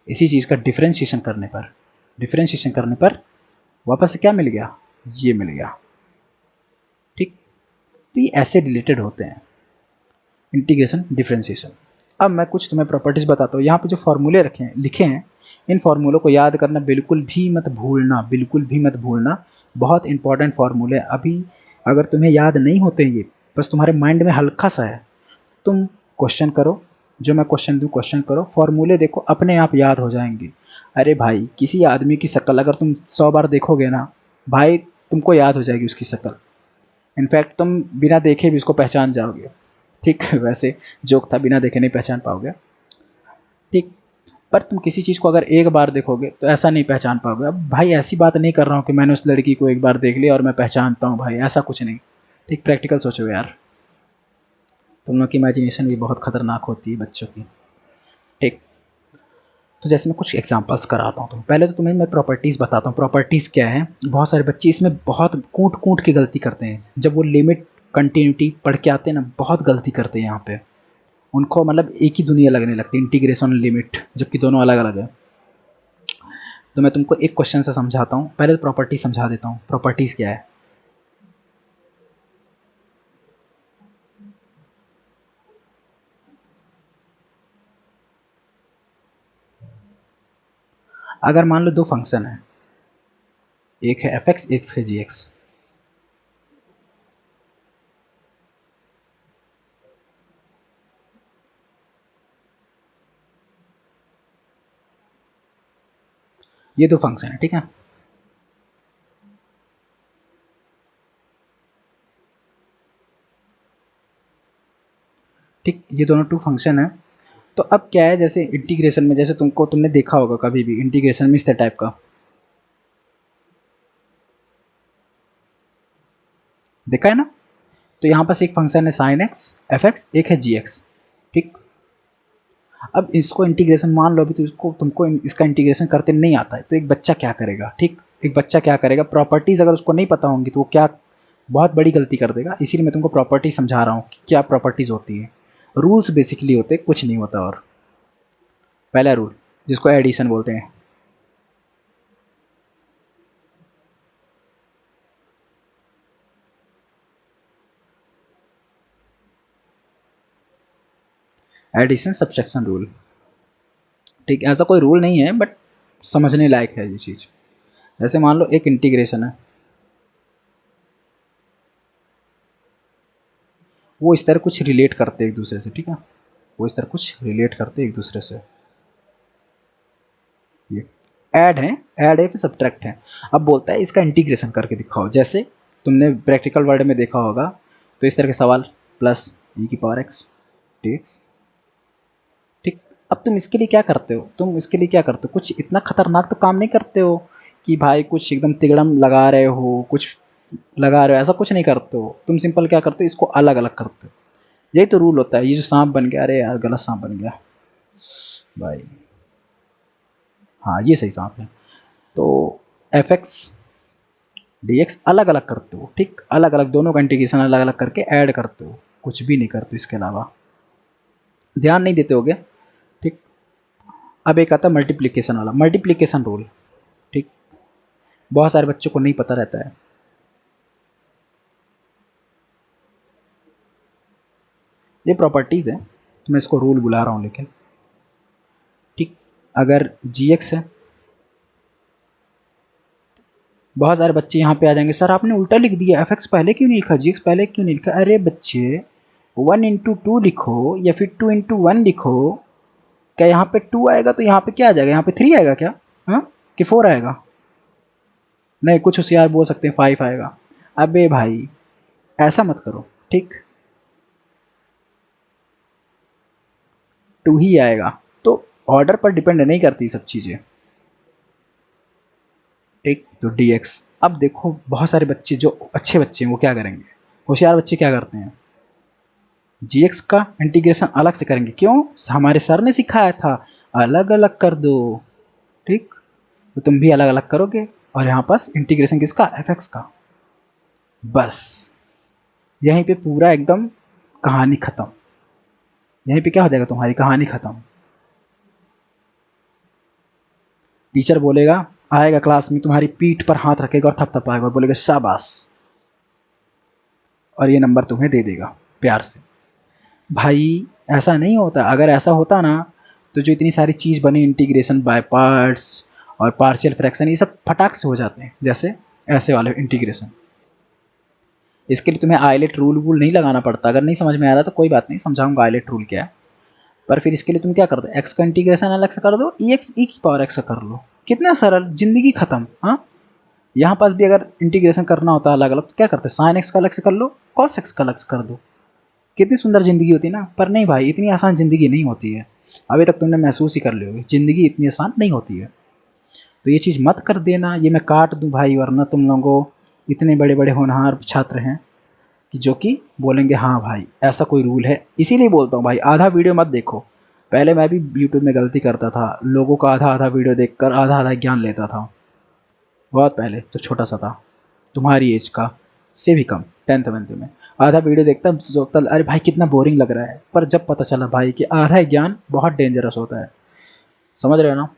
इसी चीज़ का डिफरेंशिएशन करने पर वापस से क्या मिल गया, ये मिल गया, ठीक। तो ये ऐसे रिलेटेड होते हैं इंटीग्रेशन डिफरेंशिएशन। अब मैं कुछ तुम्हें प्रॉपर्टीज़ बताता हूँ। यहाँ पे जो फार्मूले रखे हैं, लिखे हैं, इन फार्मूलों को याद करना बिल्कुल भी मत भूलना, बिल्कुल भी मत भूलना, बहुत इंपॉर्टेंट फार्मूले। अभी अगर तुम्हें याद नहीं होते ये, बस तुम्हारे माइंड में हल्का सा है, तुम क्वेश्चन करो, जो मैं क्वेश्चन दूँ क्वेश्चन करो, फार्मूले देखो, अपने आप याद हो जाएंगे। अरे भाई, किसी आदमी की शक्ल अगर तुम 100 बार देखोगे ना भाई, तुमको याद हो जाएगी उसकी शक्ल। इनफैक्ट तुम बिना देखे भी उसको पहचान जाओगे। ठीक वैसे जोक था, बिना देखे नहीं पहचान पाओगे। ठीक, पर तुम किसी चीज़ को अगर एक बार देखोगे तो ऐसा नहीं पहचान पाओगे। अब भाई ऐसी बात नहीं कर रहा हूँ कि मैंने उस लड़की को एक बार देख लिया और मैं पहचानता हूँ भाई, ऐसा कुछ नहीं। ठीक, प्रैक्टिकल सोचो यार, तुम लोग की इमेजिनेशन भी बहुत खतरनाक होती है बच्चों की। ठीक, तो जैसे मैं कुछ एग्जांपल्स कराता हूँ, तो पहले तो तुम्हें मैं प्रॉपर्टीज़ बताता हूँ। प्रॉपर्टीज़ क्या है, बहुत सारे बच्चे इसमें बहुत कूट कूट के गलती करते हैं। जब वो लिमिट कंटिन्यूटी पढ़ के आते हैं ना, बहुत गलती करते हैं यहाँ पे। उनको मतलब एक ही दुनिया लगने लगती है, इंटीग्रेशन लिमिट, जबकि दोनों अलग अलग है। तो मैं तुमको एक क्वेश्चन से समझाता हूँ। पहले तो प्रॉपर्टी समझा देता हूँ, प्रॉपर्टीज़ क्या है। अगर मान लो दो फंक्शन है, एक है एफ एक्स, एक है जी एक्स। ये दो फंक्शन है, ठीक है। ठीक, ये दोनों टू फंक्शन है। तो अब क्या है, जैसे इंटीग्रेशन में, जैसे तुमने देखा होगा कभी भी इंटीग्रेशन में इस टाइप का देखा है ना। तो यहाँ पास एक फंक्शन है साइन एक्स एफ एक्स, एक है जी एक्स। ठीक, अब इसको इंटीग्रेशन मान लो, अभी तो इसको तुमको इसका इंटीग्रेशन करते नहीं आता है, तो एक बच्चा क्या करेगा। ठीक, एक बच्चा क्या करेगा, प्रॉपर्टीज़ अगर उसको नहीं पता होंगी तो वो क्या बहुत बड़ी गलती कर देगा। इसीलिए मैं तुमको प्रॉपर्टी समझा रहा हूँ कि क्या प्रॉपर्टीज़ होती है। रूल्स बेसिकली होते, कुछ नहीं होता। और पहला रूल जिसको एडिशन बोलते हैं, एडिशन सब्सट्रैक्शन रूल। ठीक, ऐसा कोई रूल नहीं है बट समझने लायक है ये चीज़। जैसे मान लो एक इंटीग्रेशन है, वो इस तरह कुछ रिलेट करते हैं एक दूसरे से। ठीक है, वो इस तरह कुछ रिलेट करते हैं एक दूसरे से। ये ऐड है, ऐड है फिर सब्ट्रैक्ट है। अब बोलता है इसका इंटीग्रेशन करके दिखाओ। जैसे तुमने प्रैक्टिकल वर्ड में देखा होगा, तो इस तरह के सवाल, प्लस ई की पावर एक्स डी एक्स। ठीक, अब तुम इसके लिए क्या करते हो, तुम इसके लिए क्या करते हो, कुछ इतना खतरनाक तो काम नहीं करते हो कि भाई कुछ एकदम तिगड़म लगा रहे हो, कुछ लगा रहे हो, ऐसा कुछ नहीं करते हो। तुम सिंपल क्या करते हो, इसको अलग अलग करते हो। यही तो रूल होता है। ये जो सांप बन गया, अरे यार गलत सांप बन गया भाई, हाँ ये सही सांप है। तो एफ एक्स डी एक्स अलग अलग करते हो। ठीक, अलग अलग दोनों का इंटीग्रेशन अलग अलग करके ऐड करते हो, कुछ भी नहीं करते इसके अलावा, ध्यान नहीं देते होगे। ठीक, अब एक आता है मल्टीप्लिकेशन वाला, मल्टीप्लिकेशन रूल। ठीक, बहुत सारे बच्चों को नहीं पता रहता है। ये प्रॉपर्टीज़ है, तो मैं इसको रूल बुला रहा हूँ लेकिन। ठीक, अगर जी एक्स है, बहुत सारे बच्चे यहाँ पे आ जाएंगे, सर आपने उल्टा लिख दिया, एफ एक्स पहले क्यों नहीं लिखा, जी एक्स पहले क्यों नहीं लिखा। अरे बच्चे, 1 × 2 लिखो या फिर 2 × 1 लिखो। क्या यहाँ पे 2 आएगा तो यहाँ पे क्या आ जाएगा, यहाँ पे 3 आएगा क्या, हाँ कि 4 आएगा। नहीं, कुछ होशियार बोल सकते हैं 5 आएगा। अबे भाई ऐसा मत करो। ठीक, 2 ही आएगा। तो ऑर्डर पर डिपेंड नहीं करती सब चीज़ें। ठीक, तो डी एक्स। अब देखो बहुत सारे बच्चे जो अच्छे बच्चे हैं वो क्या करेंगे, होशियार बच्चे क्या करते हैं, जी एक्स का इंटीग्रेशन अलग से करेंगे। क्यों, हमारे सर ने सिखाया था अलग अलग कर दो। ठीक, तो तुम भी अलग अलग करोगे, और यहाँ पास इंटीग्रेशन किसका, एफ एक्स का। बस यहीं पे पूरा एकदम कहानी खत्म। यहीं पे क्या हो जाएगा, तुम्हारी कहानी खत्म। टीचर बोलेगा, आएगा क्लास में, तुम्हारी पीठ पर हाथ रखेगा और थपथपाएगा और बोलेगा शाबाश, और ये नंबर तुम्हें दे देगा प्यार से। भाई ऐसा नहीं होता। अगर ऐसा होता ना, तो जो इतनी सारी चीज़ बनी, इंटीग्रेशन बाय पार्ट्स और पार्शियल फ्रैक्शन, ये सब फटाक से हो जाते हैं, जैसे ऐसे वाले इंटीग्रेशन। इसके लिए तुम्हें आइलेट रूल वूल नहीं लगाना पड़ता। अगर नहीं समझ में आ रहा तो कोई बात नहीं, समझाऊंगा आइलेट रूल क्या है। पर फिर इसके लिए तुम क्या कर दो, एक्स का इंटीग्रेशन अलग से कर दो, ई एक्स ई की पावर एक्स का कर लो, कितना सरल, जिंदगी खत्म। हाँ, यहाँ पास भी अगर इंटीग्रेशन करना होता है अलग अलग तो क्या करते हैं, साइन एक्स का अलग से कर लो, कॉस एक्स का अलग से कर दो, कितनी सुंदर ज़िंदगी होती है ना। पर नहीं भाई, इतनी आसान ज़िंदगी नहीं होती है, अभी तक तुमने महसूस ही कर ली होगी, ज़िंदगी इतनी आसान नहीं होती है। तो ये चीज़ मत कर देना, ये मैं काट दूँ भाई, वरना तुम लोगों इतने बड़े बड़े होनहार छात्र हैं कि जो कि बोलेंगे हाँ भाई ऐसा कोई रूल है। इसीलिए बोलता हूँ भाई, आधा वीडियो मत देखो। पहले मैं भी यूट्यूब में गलती करता था, लोगों का आधा आधा वीडियो देखकर आधा आधा ज्ञान लेता था, बहुत पहले तो छोटा सा था, तुम्हारी एज का से भी कम, 10th 11th में आधा वीडियो देखता सोचता अरे भाई कितना बोरिंग लग रहा है, पर जब पता चला भाई कि आधा ज्ञान बहुत डेंजरस होता है, समझ रहे हो ना।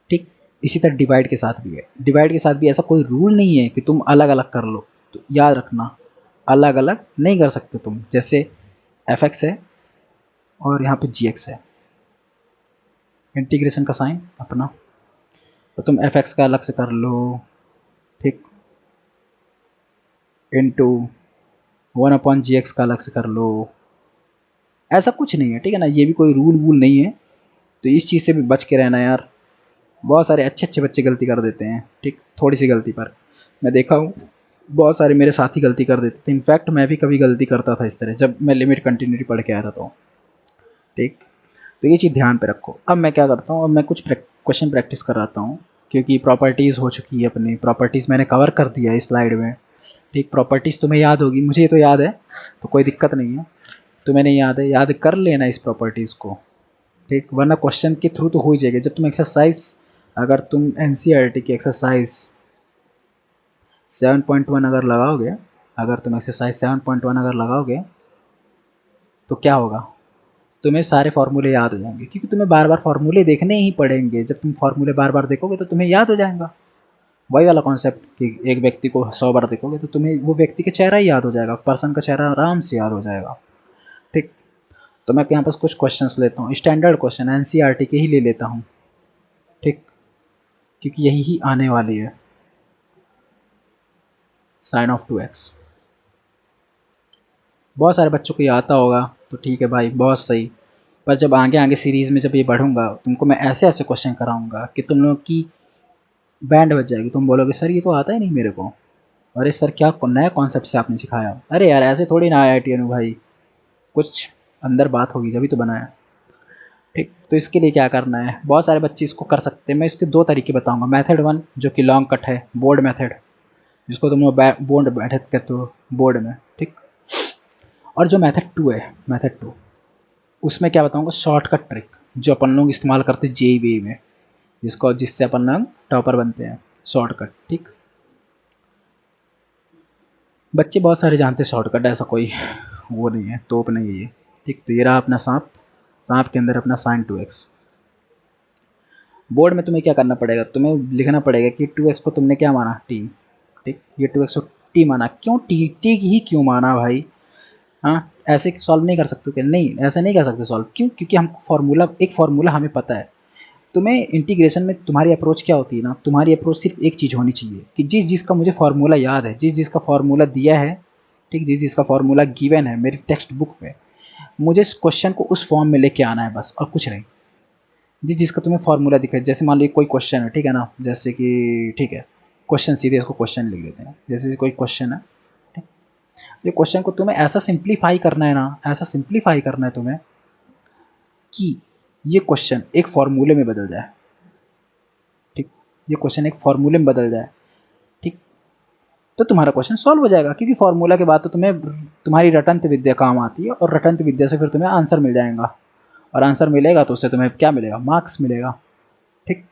ठीक, इसी तरह डिवाइड के साथ भी है, डिवाइड के साथ भी ऐसा कोई रूल नहीं है कि तुम अलग अलग कर लो, तो याद रखना अलग अलग नहीं कर सकते तुम। जैसे एफ एक्स है और यहाँ पे जी एक्स है, इंटीग्रेशन का साइन अपना, तो तुम एफ एक्स का अलग से कर लो, ठीक, इंटू 1/gx का अलग से कर लो, ऐसा कुछ नहीं है, ठीक है ना, ये भी कोई रूल वूल नहीं है। तो इस चीज़ से भी बच के रहना यार, बहुत सारे अच्छे अच्छे बच्चे गलती कर देते हैं, ठीक, थोड़ी सी गलती पर मैं देखा हूँ बहुत सारे मेरे साथी गलती कर देते थे, इनफैक्ट मैं भी कभी गलती करता था इस तरह, जब मैं लिमिट कंटिन्यूटी पढ़ के आ रहा था, ठीक। तो ये चीज़ ध्यान पे रखो। अब मैं क्या करता हूँ, अब मैं कुछ क्वेश्चन प्रैक्टिस कराता हूँ, क्योंकि प्रॉपर्टीज़ हो चुकी है अपनी, प्रॉपर्टीज़ मैंने कवर कर दिया है इस स्लाइड में, ठीक। प्रॉपर्टीज़ तुम्हें याद होगी, मुझे ये तो याद है, तो कोई दिक्कत नहीं है, तो मैंने याद है, याद कर लेना इस प्रॉपर्टीज़ को, ठीक, वरना क्वेश्चन के थ्रू तो हो ही जाएगा। जब तुम एक्सरसाइज, अगर तुम एनसीईआरटी की एक्सरसाइज 7.1 अगर लगाओगे, अगर तुम एक्सरसाइज 7.1 अगर लगाओगे तो क्या होगा, तुम्हें सारे फार्मूले याद हो जाएंगे, क्योंकि तुम्हें बार बार फार्मूले देखने ही पड़ेंगे। जब तुम फार्मूले बार बार देखोगे तो तुम्हें याद हो जाएगा, वही वाला कॉन्सेप्ट कि एक व्यक्ति को 100 बार देखोगे तो तुम्हें वो व्यक्ति का चेहरा ही याद हो जाएगा, पर्सन का चेहरा आराम से याद हो जाएगा, ठीक। तो मैं यहाँ पास कुछ क्वेश्चंस लेता हूँ, स्टैंडर्ड क्वेश्चन एनसीईआरटी के ही ले लेता हूँ, ठीक, क्योंकि यही ही आने वाली है। साइन ऑफ 2x बहुत सारे बच्चों को ये आता होगा तो ठीक है भाई, बहुत सही, पर जब आगे आगे सीरीज़ में जब ये बढ़ूंगा तुमको मैं ऐसे ऐसे क्वेश्चन कराऊंगा कि तुम लोग की बैंड बज जाएगी, तुम बोलोगे सर ये तो आता ही नहीं मेरे को, अरे सर क्या नया कॉन्सेप्ट से आपने सिखाया, अरे यार ऐसे थोड़ी ना आया IIT भाई, कुछ अंदर बात होगी जभी तो बनाया, ठीक। तो इसके लिए क्या करना है, बहुत सारे बच्चे इसको कर सकते हैं, मैं इसके दो तरीके बताऊंगा। मेथड 1 जो कि लॉन्ग कट है, बोर्ड मेथड, जिसको तुम लोग बोर्ड मेथड कहते हो बोर्ड में, ठीक। और जो मेथड 2 है, मेथड 2 उसमें क्या बताऊंगा, शॉर्टकट ट्रिक जो अपन लोग इस्तेमाल करते हैं JEE में, जिससे अपन लोग टॉपर बनते हैं, शॉर्टकट, ठीक। बच्चे बहुत सारे जानते हैं शॉर्टकट, ऐसा कोई वो नहीं है, तोप नहीं है ये, ठीक। तो ये रहा अपना सांप, सांप के अंदर अपना साइन 2x। बोर्ड में तुम्हें क्या करना पड़ेगा, तुम्हें लिखना पड़ेगा कि 2x को तुमने क्या माना, t, ठीक, ये 2x को t माना, क्यों t ही क्यों माना भाई, हाँ, ऐसे सॉल्व नहीं कर सकते क्या, नहीं ऐसे नहीं कर सकते सॉल्व, क्यों, क्योंकि हमको फार्मूला, एक फार्मूला हमें पता है। तुम्हें इंटीग्रेशन में तुम्हारी अप्रोच क्या होती है ना, तुम्हारी अप्रोच सिर्फ एक चीज़ होनी चाहिए कि जिस जिसका मुझे फार्मूला याद है, जिस जिसका फार्मूला दिया है, ठीक, जिस जिसका फार्मूला गिवन है मेरी टेक्स्ट बुक में, मुझे इस क्वेश्चन को उस फॉर्म में लेके आना है बस, और कुछ नहीं। जिस जिसका तुम्हें फार्मूला दिखा है, जैसे मान लो कोई क्वेश्चन है, ठीक है ना, जैसे कि ठीक है क्वेश्चन, सीधे इसको क्वेश्चन लिख देते हैं, जैसे कोई क्वेश्चन है, ठीक, ये क्वेश्चन को तुम्हें ऐसा सिंप्लीफाई करना है ना, ऐसा सिंप्लीफाई करना है तुम्हें कि ये क्वेश्चन एक फार्मूले में बदल जाए, ठीक, ये क्वेश्चन एक फार्मूले में बदल जाए, ठीक, तो तुम्हारा क्वेश्चन सॉल्व हो जाएगा, क्योंकि फार्मूला के बाद तो तुम्हें तुम्हारी रटंत विद्या काम आती है, और रटंत विद्या से फिर तुम्हें आंसर मिल जाएगा, और आंसर मिलेगा तो उससे तुम्हें क्या मिलेगा, मार्क्स मिलेगा, ठीक।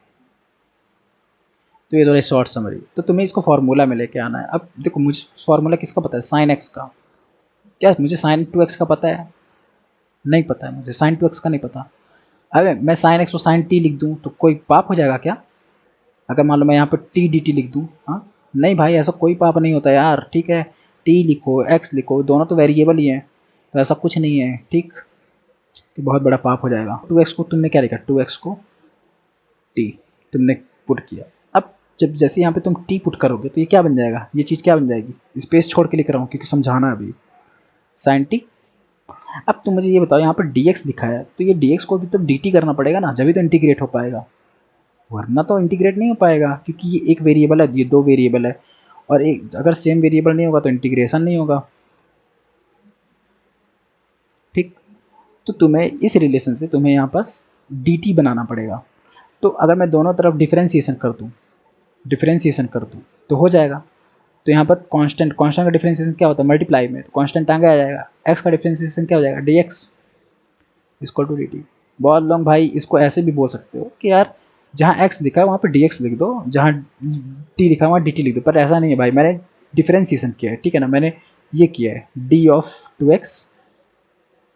तो ये थोड़ी शॉर्ट समरी, तो तुम्हें इसको फार्मूला में लेके आना है। अब देखो मुझे फार्मूला किसका पता है, साइन एक्स का, क्या मुझे साइन 2x का पता है, नहीं पता है मुझे, साइन 2x का नहीं पता। अबे मैं साइन एक्स को साइन टी लिख दूँ तो कोई पाप हो जाएगा क्या, अगर मान लो मैं यहाँ पर टी डी टी लिख दूँ, हाँ नहीं भाई ऐसा कोई पाप नहीं होता यार, ठीक है, टी लिखो एक्स लिखो, दोनों तो वेरिएबल ही हैं, तो ऐसा कुछ नहीं है, ठीक, तो बहुत बड़ा पाप हो जाएगा। 2x को तुमने क्या लिखा, 2x को टी तुमने पुट किया, अब जब जैसे यहाँ पे तुम टी पुट करोगे तो ये क्या बन जाएगा, ये चीज़ क्या बन जाएगी, स्पेस छोड़ के लिख रहा हूँ क्योंकि समझाना अभी, साइन टी, अब तुम मुझे ये बताओ, यहाँ पर dx लिखा है तो ये dx को भी तो dt करना पड़ेगा ना, जब तो इंटीग्रेट हो पाएगा, वरना तो इंटीग्रेट नहीं हो पाएगा, क्योंकि ये एक वेरिएबल है, ये दो वेरिएबल है, और एक अगर सेम वेरिएबल नहीं होगा तो इंटीग्रेशन नहीं होगा। ठीक, तो तुम्हें इस रिलेशन से तुम्हें यहाँ पास dt बनाना पड़ेगा। तो अगर मैं दोनों तरफ डिफरेंशिएशन कर दूँ तो हो जाएगा। तो यहाँ पर कांस्टेंट का डिफरेंशिएशन क्या होता है, मल्टीप्लाई में, तो कांस्टेंट आगे आ जाएगा, x का डिफरेंशिएशन क्या हो जाएगा, dx इक्वल टू dt। बहुत लोग भाई इसको ऐसे भी बोल सकते हो कि यार जहाँ x लिखा है वहाँ पे dx लिख दो, जहाँ t लिखा है वहाँ dt लिख दो, पर ऐसा नहीं है भाई, मैंने डिफरेंशिएशन किया है, ठीक है ना, मैंने ये किया है d of 2x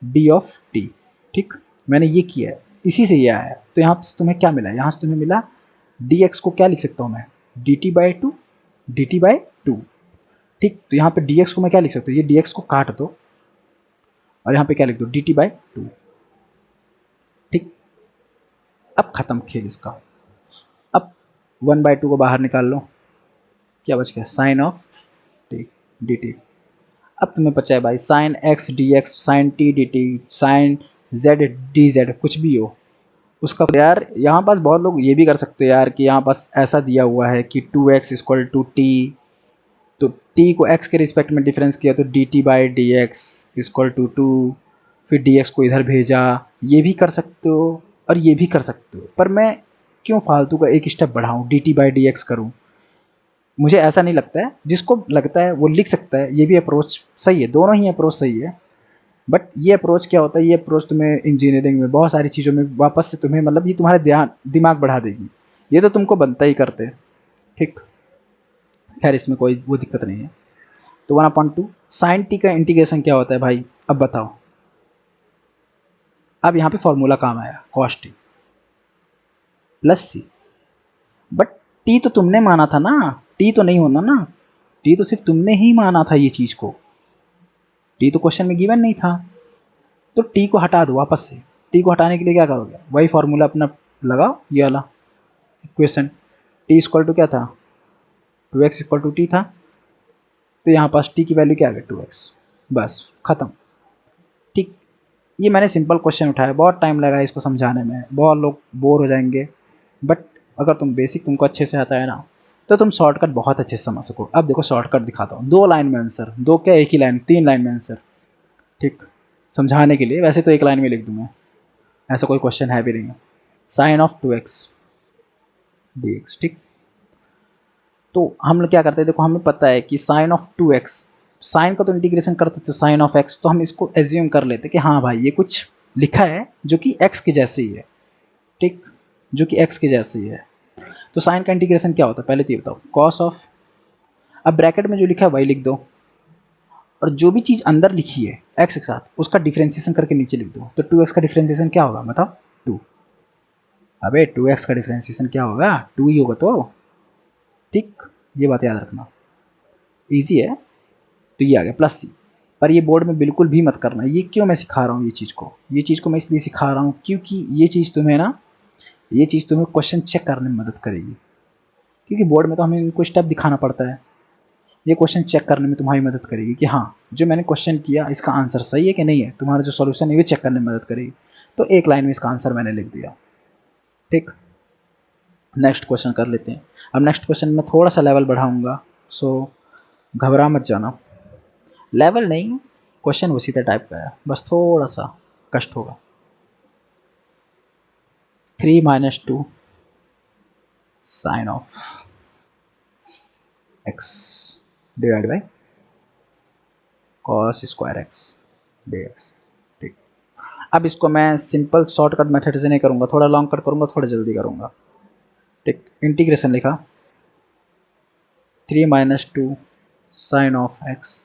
d of t, ठीक, मैंने ये किया है, इसी से ये आया है। तो यहाँ से तुम्हें क्या मिला, यहाँ से तुम्हें मिला dx को क्या लिख सकता हूँ मैं, dt बाई टू, ठीक। तो यहाँ पे dx को मैं क्या लिख सकता हूँ, ये dx को काट दो और यहाँ पे क्या लिख दो, dt बाई टू, ठीक। अब खत्म खेल इसका। अब 1/2 को बाहर निकाल लो, क्या बच गया, साइन ऑफ टी dt। अब तुम्हें बचा है भाई sine x dx, sine t dt, sine z dz, कुछ भी हो उसका। यार यहाँ पास बहुत लोग ये भी कर सकते हो यार कि यहाँ पास ऐसा दिया हुआ है कि 2x इक्वल टू टी, तो t को x के रिस्पेक्ट में डिफरेंस किया तो dt by d x equal to 2, फिर dx को इधर भेजा, ये भी कर सकते हो और ये भी कर सकते हो, पर मैं क्यों फालतू का एक स्टेप बढ़ाऊँ, dt बाई डी एक्स करूँ, मुझे ऐसा नहीं लगता है। जिसको लगता है वो लिख सकता है, ये भी अप्रोच सही है, दोनों ही अप्रोच सही है। बट ये अप्रोच क्या होता है, ये अप्रोच तुम्हें इंजीनियरिंग में बहुत सारी चीज़ों में वापस से तुम्हें मतलब ये तुम्हारे दिमाग बढ़ा देगी, ये तो तुमको बनता ही करते, ठीक। खैर इसमें कोई वो दिक्कत नहीं है। तो 1/2 साइन टी का इंटीग्रेशन क्या होता है भाई, अब बताओ। अब यहाँ पे फॉर्मूला काम आया, cos t plus c, but t तो तुमने माना था ना, टी तो नहीं होना ना, टी तो सिर्फ तुमने ही माना था ये चीज़ को, टी तो क्वेश्चन में गिवन नहीं था। तो टी को हटा दो वापस से, टी को हटाने के लिए क्या करोगे, वही फॉर्मूला अपना लगाओ, ये वाला इक्वेशन, टी इक्वल टू क्या था, 2x इक्वल टू टी था, तो यहाँ पास टी की वैल्यू क्या आ गई 2x, बस खत्म, ठीक। ये मैंने सिंपल क्वेश्चन उठाया, बहुत टाइम लगा इसको समझाने में, बहुत लोग बोर हो जाएंगे, बट अगर तुम बेसिक तुमको अच्छे से आता है ना तो तुम शॉर्टकट बहुत अच्छे से समझ सको। अब देखो शॉर्टकट दिखाता हूँ, 2 लाइन में आंसर, 2 क्या एक ही लाइन, 3 लाइन में आंसर, ठीक, समझाने के लिए। वैसे तो 1 लाइन में लिख दूँ मैं, ऐसा कोई क्वेश्चन है भी नहीं है। साइन ऑफ 2x dx, ठीक। तो हम लोग क्या करते हैं, देखो हमें पता है कि साइन ऑफ 2x, साइन का तो इंटीग्रेशन करते थे साइन ऑफ x, तो हम इसको एज्यूम कर लेते कि हाँ भाई ये कुछ लिखा है जो कि x के जैसे ही है, ठीक, जो कि x के जैसे ही है। तो साइन का इंटीग्रेशन क्या होता है, पहले तो ये बताओ, कॉस ऑफ, अब ब्रैकेट में जो लिखा है वही लिख दो, और जो भी चीज़ अंदर लिखी है x के साथ उसका डिफ्रेंसिएशन करके नीचे लिख दो। तो 2x का डिफ्रेंसिएशन क्या होगा बताओ, 2। अबे 2x का डिफ्रेंसिएशन क्या होगा, 2 ही होगा तो, ठीक, ये बात याद रखना, ईजी है। तो ये आ गया प्लस सी, पर ये बोर्ड में बिल्कुल भी मत करना। ये क्यों मैं सिखा रहा हूँ, ये चीज़ को मैं इसलिए सिखा रहा हूँ क्योंकि ये चीज़ तुम्हें क्वेश्चन चेक करने में मदद करेगी, क्योंकि बोर्ड में तो हमें इनको स्टेप दिखाना पड़ता है, ये क्वेश्चन चेक करने में तुम्हारी मदद करेगी कि हाँ जो मैंने क्वेश्चन किया इसका आंसर सही है कि नहीं है, तुम्हारा जो सॉल्यूशन है ये चेक करने में मदद करेगी। तो 1 लाइन में इसका आंसर मैंने लिख दिया, ठीक। नेक्स्ट क्वेश्चन कर लेते हैं। अब नेक्स्ट क्वेश्चन में थोड़ा सा लेवल बढ़ाऊंगा, सो घबरा मत जाना, लेवल नहीं, क्वेश्चन उसी टाइप का है, बस थोड़ा सा कष्ट होगा। 3 - 2 sine of x divide by cos square x dx, ठीक। अब इसको मैं सिंपल शॉर्टकट मेथड से नहीं करूँगा, थोड़ा लॉन्ग कट करूँगा, थोड़ा जल्दी करूँगा, ठीक। इंटीग्रेशन लिखा 3 - 2 sine of x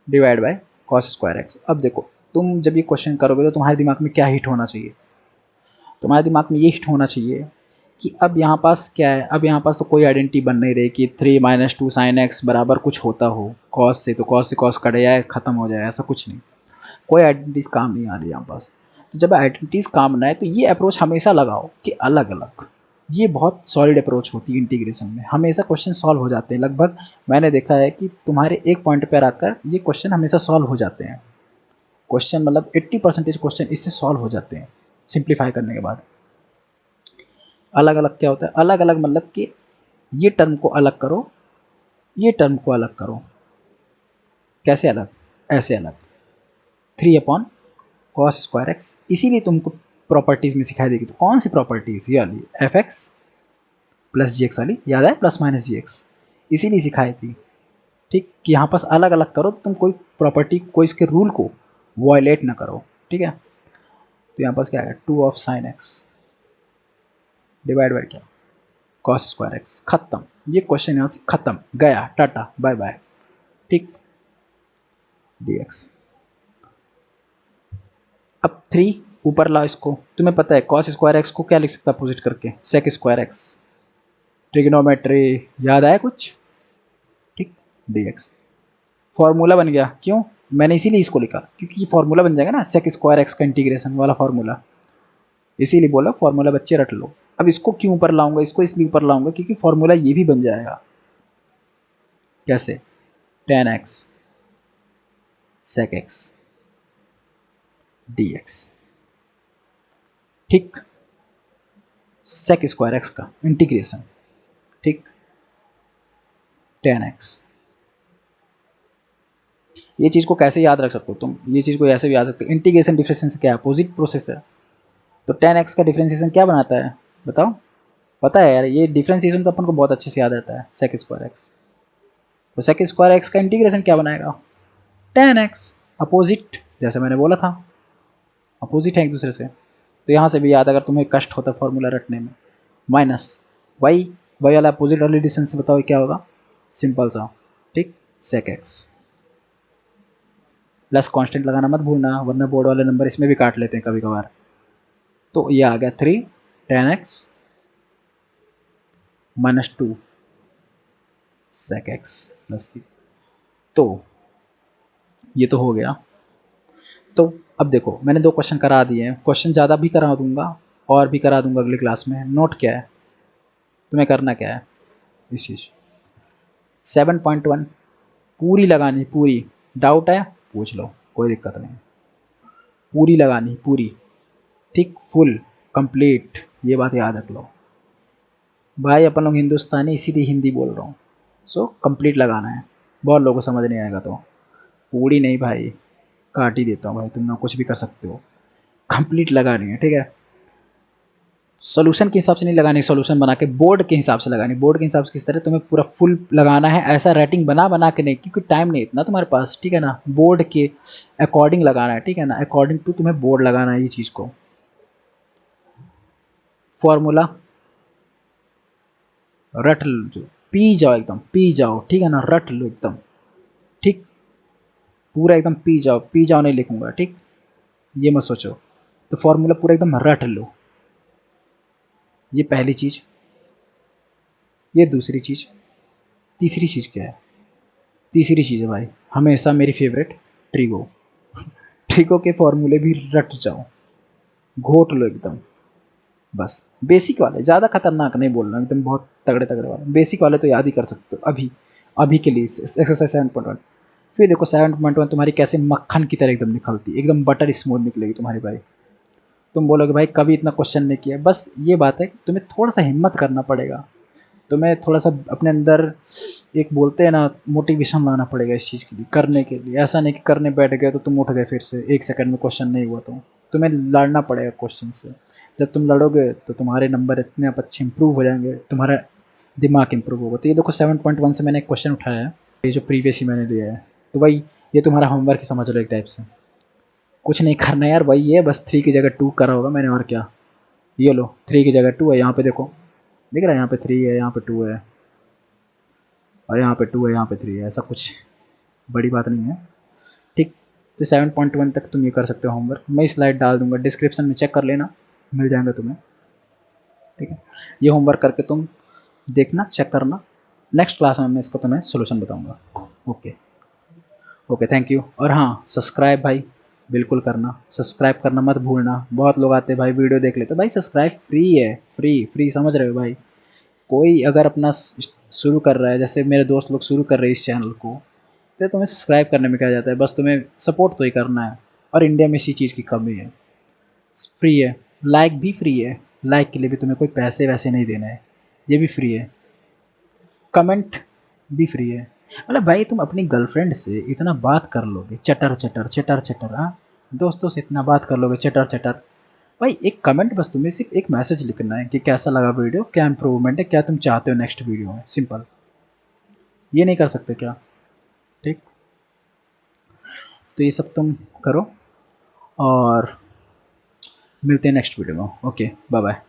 divide by cos square x। अब देखो तुम जब ये क्वेश्चन करोगे तो तुम्हारे दिमाग में क्या हिट होना चाहिए, तुम्हारे दिमाग में ये हिट होना चाहिए कि अब यहाँ पास क्या है, अब यहाँ पास तो कोई आइडेंटिटी बन नहीं रही कि 3 - 2 साइन एक्स बराबर कुछ होता हो कॉस से, तो कॉस से कॉस कट जाए ख़त्म हो जाए, ऐसा कुछ नहीं, कोई आइडेंटिटीज़ काम नहीं आ रही यहाँ पास। तो जब आइडेंटिटीज़ काम ना आए तो ये अप्रोच हमेशा लगाओ कि अलग अलग, ये बहुत सॉलिड अप्रोच होती है इंटीग्रेशन में, हमेशा क्वेश्चन सॉल्व हो जाते हैं। लगभग मैंने देखा है कि तुम्हारे एक पॉइंट पर आकर ये क्वेश्चन हमेशा सॉल्व हो जाते हैं, क्वेश्चन मतलब 80% क्वेश्चन इससे सॉल्व हो जाते हैं सिंप्लीफाई करने के बाद। अलग अलग क्या होता है, अलग अलग मतलब कि ये टर्म को अलग करो, ये टर्म को अलग करो। कैसे अलग? ऐसे अलग, 3/cos²x। इसीलिए तुमको प्रॉपर्टीज में सिखाई देगी। तो कौन सी प्रॉपर्टीज? ये वाली fx प्लस जी एक्स वाली, याद है, प्लस माइनस जी एक्स, इसीलिए सिखाई थी। ठीक, कि यहाँ पास अलग अलग करो, तुम कोई प्रॉपर्टी, कोई इसके रूल को वायलेट ना करो। ठीक है, तो यहाँ पास क्या है, 2/sin x डिवाइड बाय क्या, cos²x। खत्म, ये क्वेश्चन यहाँ से खत्म, गया, टाटा बाय बाय। ठीक, dx। अब 3 ऊपर लाओ इसको, तुम्हें पता है cos²x को क्या लिख सकता अपोजिट करके, sec²x। ट्रिग्नोमेट्री याद आया कुछ? ठीक, dx फॉर्मूला बन गया। क्यों? मैंने इसीलिए इसको लिखा, क्योंकि ये फॉर्मूला बन जाएगा ना, sec²x का इंटीग्रेशन वाला फॉर्मूला, इसीलिए बोला फॉर्मूला बच्चे रट लो। अब इसको क्यों ऊपर लाऊंगा, इसको इसलिए ऊपर लाऊंगा क्योंकि फॉर्मूला ये भी बन जाएगा। कैसे? tan x sec x dx। ठीक, sec²x का इंटीग्रेशन, ठीक, tan x। ये चीज़ को कैसे याद रख सकते हो तुम? ये चीज़ को ऐसे भी याद रखते हो, इंटीग्रेशन डिफरेंशिएशन क्या है, अपोजिट प्रोसेस है। तो tan x का डिफरेंशिएशन क्या बनाता है बताओ? पता है यार, ये डिफरेंशिएशन तो अपन को बहुत अच्छे से याद रहता है, sec²x। तो sec² का इंटीग्रेशन क्या बनाएगा, tan x। अपोजिट, जैसे मैंने बोला था, अपोजिट है एक दूसरे से। तो यहाँ से भी याद, अगर तुम्हें कष्ट होता है फॉर्मूला रटने में, माइनस वाई वाला अपोजिट वाले डिस्टेंस से बताओ क्या होगा, सिंपल सा, ठीक, sec x। प्लस कांस्टेंट लगाना मत भूलना, वरना बोर्ड वाले नंबर इसमें भी काट लेते हैं कभी कभार। तो ये आ गया 3 tan x minus 2 sec x plus c। तो ये तो हो गया। तो अब देखो, मैंने 2 क्वेश्चन करा दिए हैं, क्वेश्चन ज़्यादा भी करा दूंगा और भी करा दूंगा अगली क्लास में। नोट क्या है तुम्हें करना, क्या है इस चीज़, 7.1 पूरी लगानी, पूरी। डाउट है पूछ लो, कोई दिक्कत नहीं, पूरी लगानी, पूरी, ठीक, फुल कंप्लीट, ये बात याद रख लो भाई। अपन लोग हिंदुस्तानी, इसीलिए हिंदी बोल रहा हूँ। सो कंप्लीट लगाना है, बहुत लोगों को समझ नहीं आएगा तो पूरी नहीं भाई, काट ही देता हूँ भाई, तुम लोग कुछ भी कर सकते हो, कंप्लीट लगानी है। ठीक है, सोल्यूशन के हिसाब से नहीं लगानी, सोल्यूशन बना के बोर्ड के हिसाब से लगानी। बोर्ड के हिसाब से किस तरह, तुम्हें पूरा फुल लगाना है, ऐसा रेटिंग बना बना के नहीं, क्योंकि टाइम नहीं इतना तुम्हारे पास। ठीक है ना, बोर्ड के अकॉर्डिंग लगाना है, ठीक है ना, अकॉर्डिंग टू तुम्हें बोर्ड लगाना है ये चीज़ को। फॉर्मूला रट लो, पी जाओ एकदम, पी जाओ, ठीक है ना, रट लो एकदम, ठीक, पूरा एकदम पी जाओ, पी जाओ नहीं लिखूंगा, ठीक, ये मत सोचो। तो फॉर्मूला पूरा एकदम रट लो, ये पहली चीज़, ये दूसरी चीज़। तीसरी चीज़ क्या है? तीसरी चीज़ है भाई, हमेशा मेरी फेवरेट, ट्रिगो। ट्रिगो के फॉर्मूले भी रट जाओ, घोट लो एकदम। बस बेसिक वाले, ज़्यादा खतरनाक नहीं बोल रहा, एकदम बहुत तगड़े तगड़े वाले, बेसिक वाले तो याद ही कर सकते हो अभी, अभी के लिए एक्सरसाइज 7.1। फिर देखो 7.1 तुम्हारी कैसे मक्खन की तरह एकदम निकलती, एकदम बटर स्मूथ निकलेगी तुम्हारी भाई। तुम बोलोगे भाई कभी इतना क्वेश्चन नहीं किया, बस ये बात है कि तुम्हें थोड़ा सा हिम्मत करना पड़ेगा, तुम्हें थोड़ा सा अपने अंदर एक बोलते हैं ना, मोटिवेशन लाना पड़ेगा इस चीज़ के लिए, करने के लिए। ऐसा नहीं कि करने बैठ गए तो तुम उठ गए फिर से 1 सेकंड में क्वेश्चन नहीं हुआ, तो तुम्हें लड़ना पड़ेगा क्वेश्चन से। जब तुम लड़ोगे तो तुम्हारे नंबर इतने आप अच्छे इंप्रूव हो जाएंगे, तुम्हारा दिमाग इंप्रूव होगा। तो ये देखो 7.1 से मैंने एक क्वेश्चन उठाया है, ये जो प्रीवियस ही मैंने दिया है, तो भाई ये तुम्हारा होमवर्क ही समझ लो एक टाइप से। कुछ नहीं करना यार भाई, ये बस 3 की जगह 2 करा होगा मैंने, और क्या। ये लो 3 की जगह 2 है, यहाँ पे देखो, दिख रहा है, यहाँ पे 3 है, यहाँ पे 2 है, और यहाँ पे 2 है, यहाँ पे 3 है, ऐसा कुछ बड़ी बात नहीं है। ठीक, तो 7.1 तक तुम ये कर सकते हो होमवर्क, मैं स्लाइड डाल दूंगा डिस्क्रिप्शन में, चेक कर लेना, मिल जाएगा तुम्हें। ठीक है, ये होमवर्क करके तुम देखना, चेक करना, नेक्स्ट क्लास में मैं इसका तुम्हें सोल्यूशन बताऊंगा। Okay okay, thank you. और हाँ, सब्सक्राइब भाई बिल्कुल करना, सब्सक्राइब करना मत भूलना। बहुत लोग आते हैं भाई वीडियो देख लेते, भाई सब्सक्राइब फ्री है, फ्री फ्री, समझ रहे हो भाई। कोई अगर अपना शुरू कर रहा है, जैसे मेरे दोस्त लोग शुरू कर रहे हैं इस चैनल को, तो तुम्हें सब्सक्राइब करने में क्या जाता है, बस तुम्हें सपोर्ट तो ही करना है। और इंडिया में इसी चीज़ की कमी है। फ्री है, लाइक भी फ्री है, लाइक के लिए भी तुम्हें कोई पैसे वैसे नहीं देना है, ये भी फ्री है। कमेंट भी फ्री है। मतलब भाई तुम अपनी गर्लफ्रेंड से इतना बात कर लोगे, चटर चटर चटर चटर, हाँ दोस्तों से इतना बात कर लोगे चटर चटर, भाई एक कमेंट, बस तुम्हें सिर्फ एक मैसेज लिखना है कि कैसा लगा वीडियो, क्या इंप्रूवमेंट है, क्या तुम चाहते हो नेक्स्ट वीडियो में, सिंपल। ये नहीं कर सकते क्या? ठीक, तो ये सब तुम करो और मिलते हैं नेक्स्ट वीडियो में। Okay, bye bye.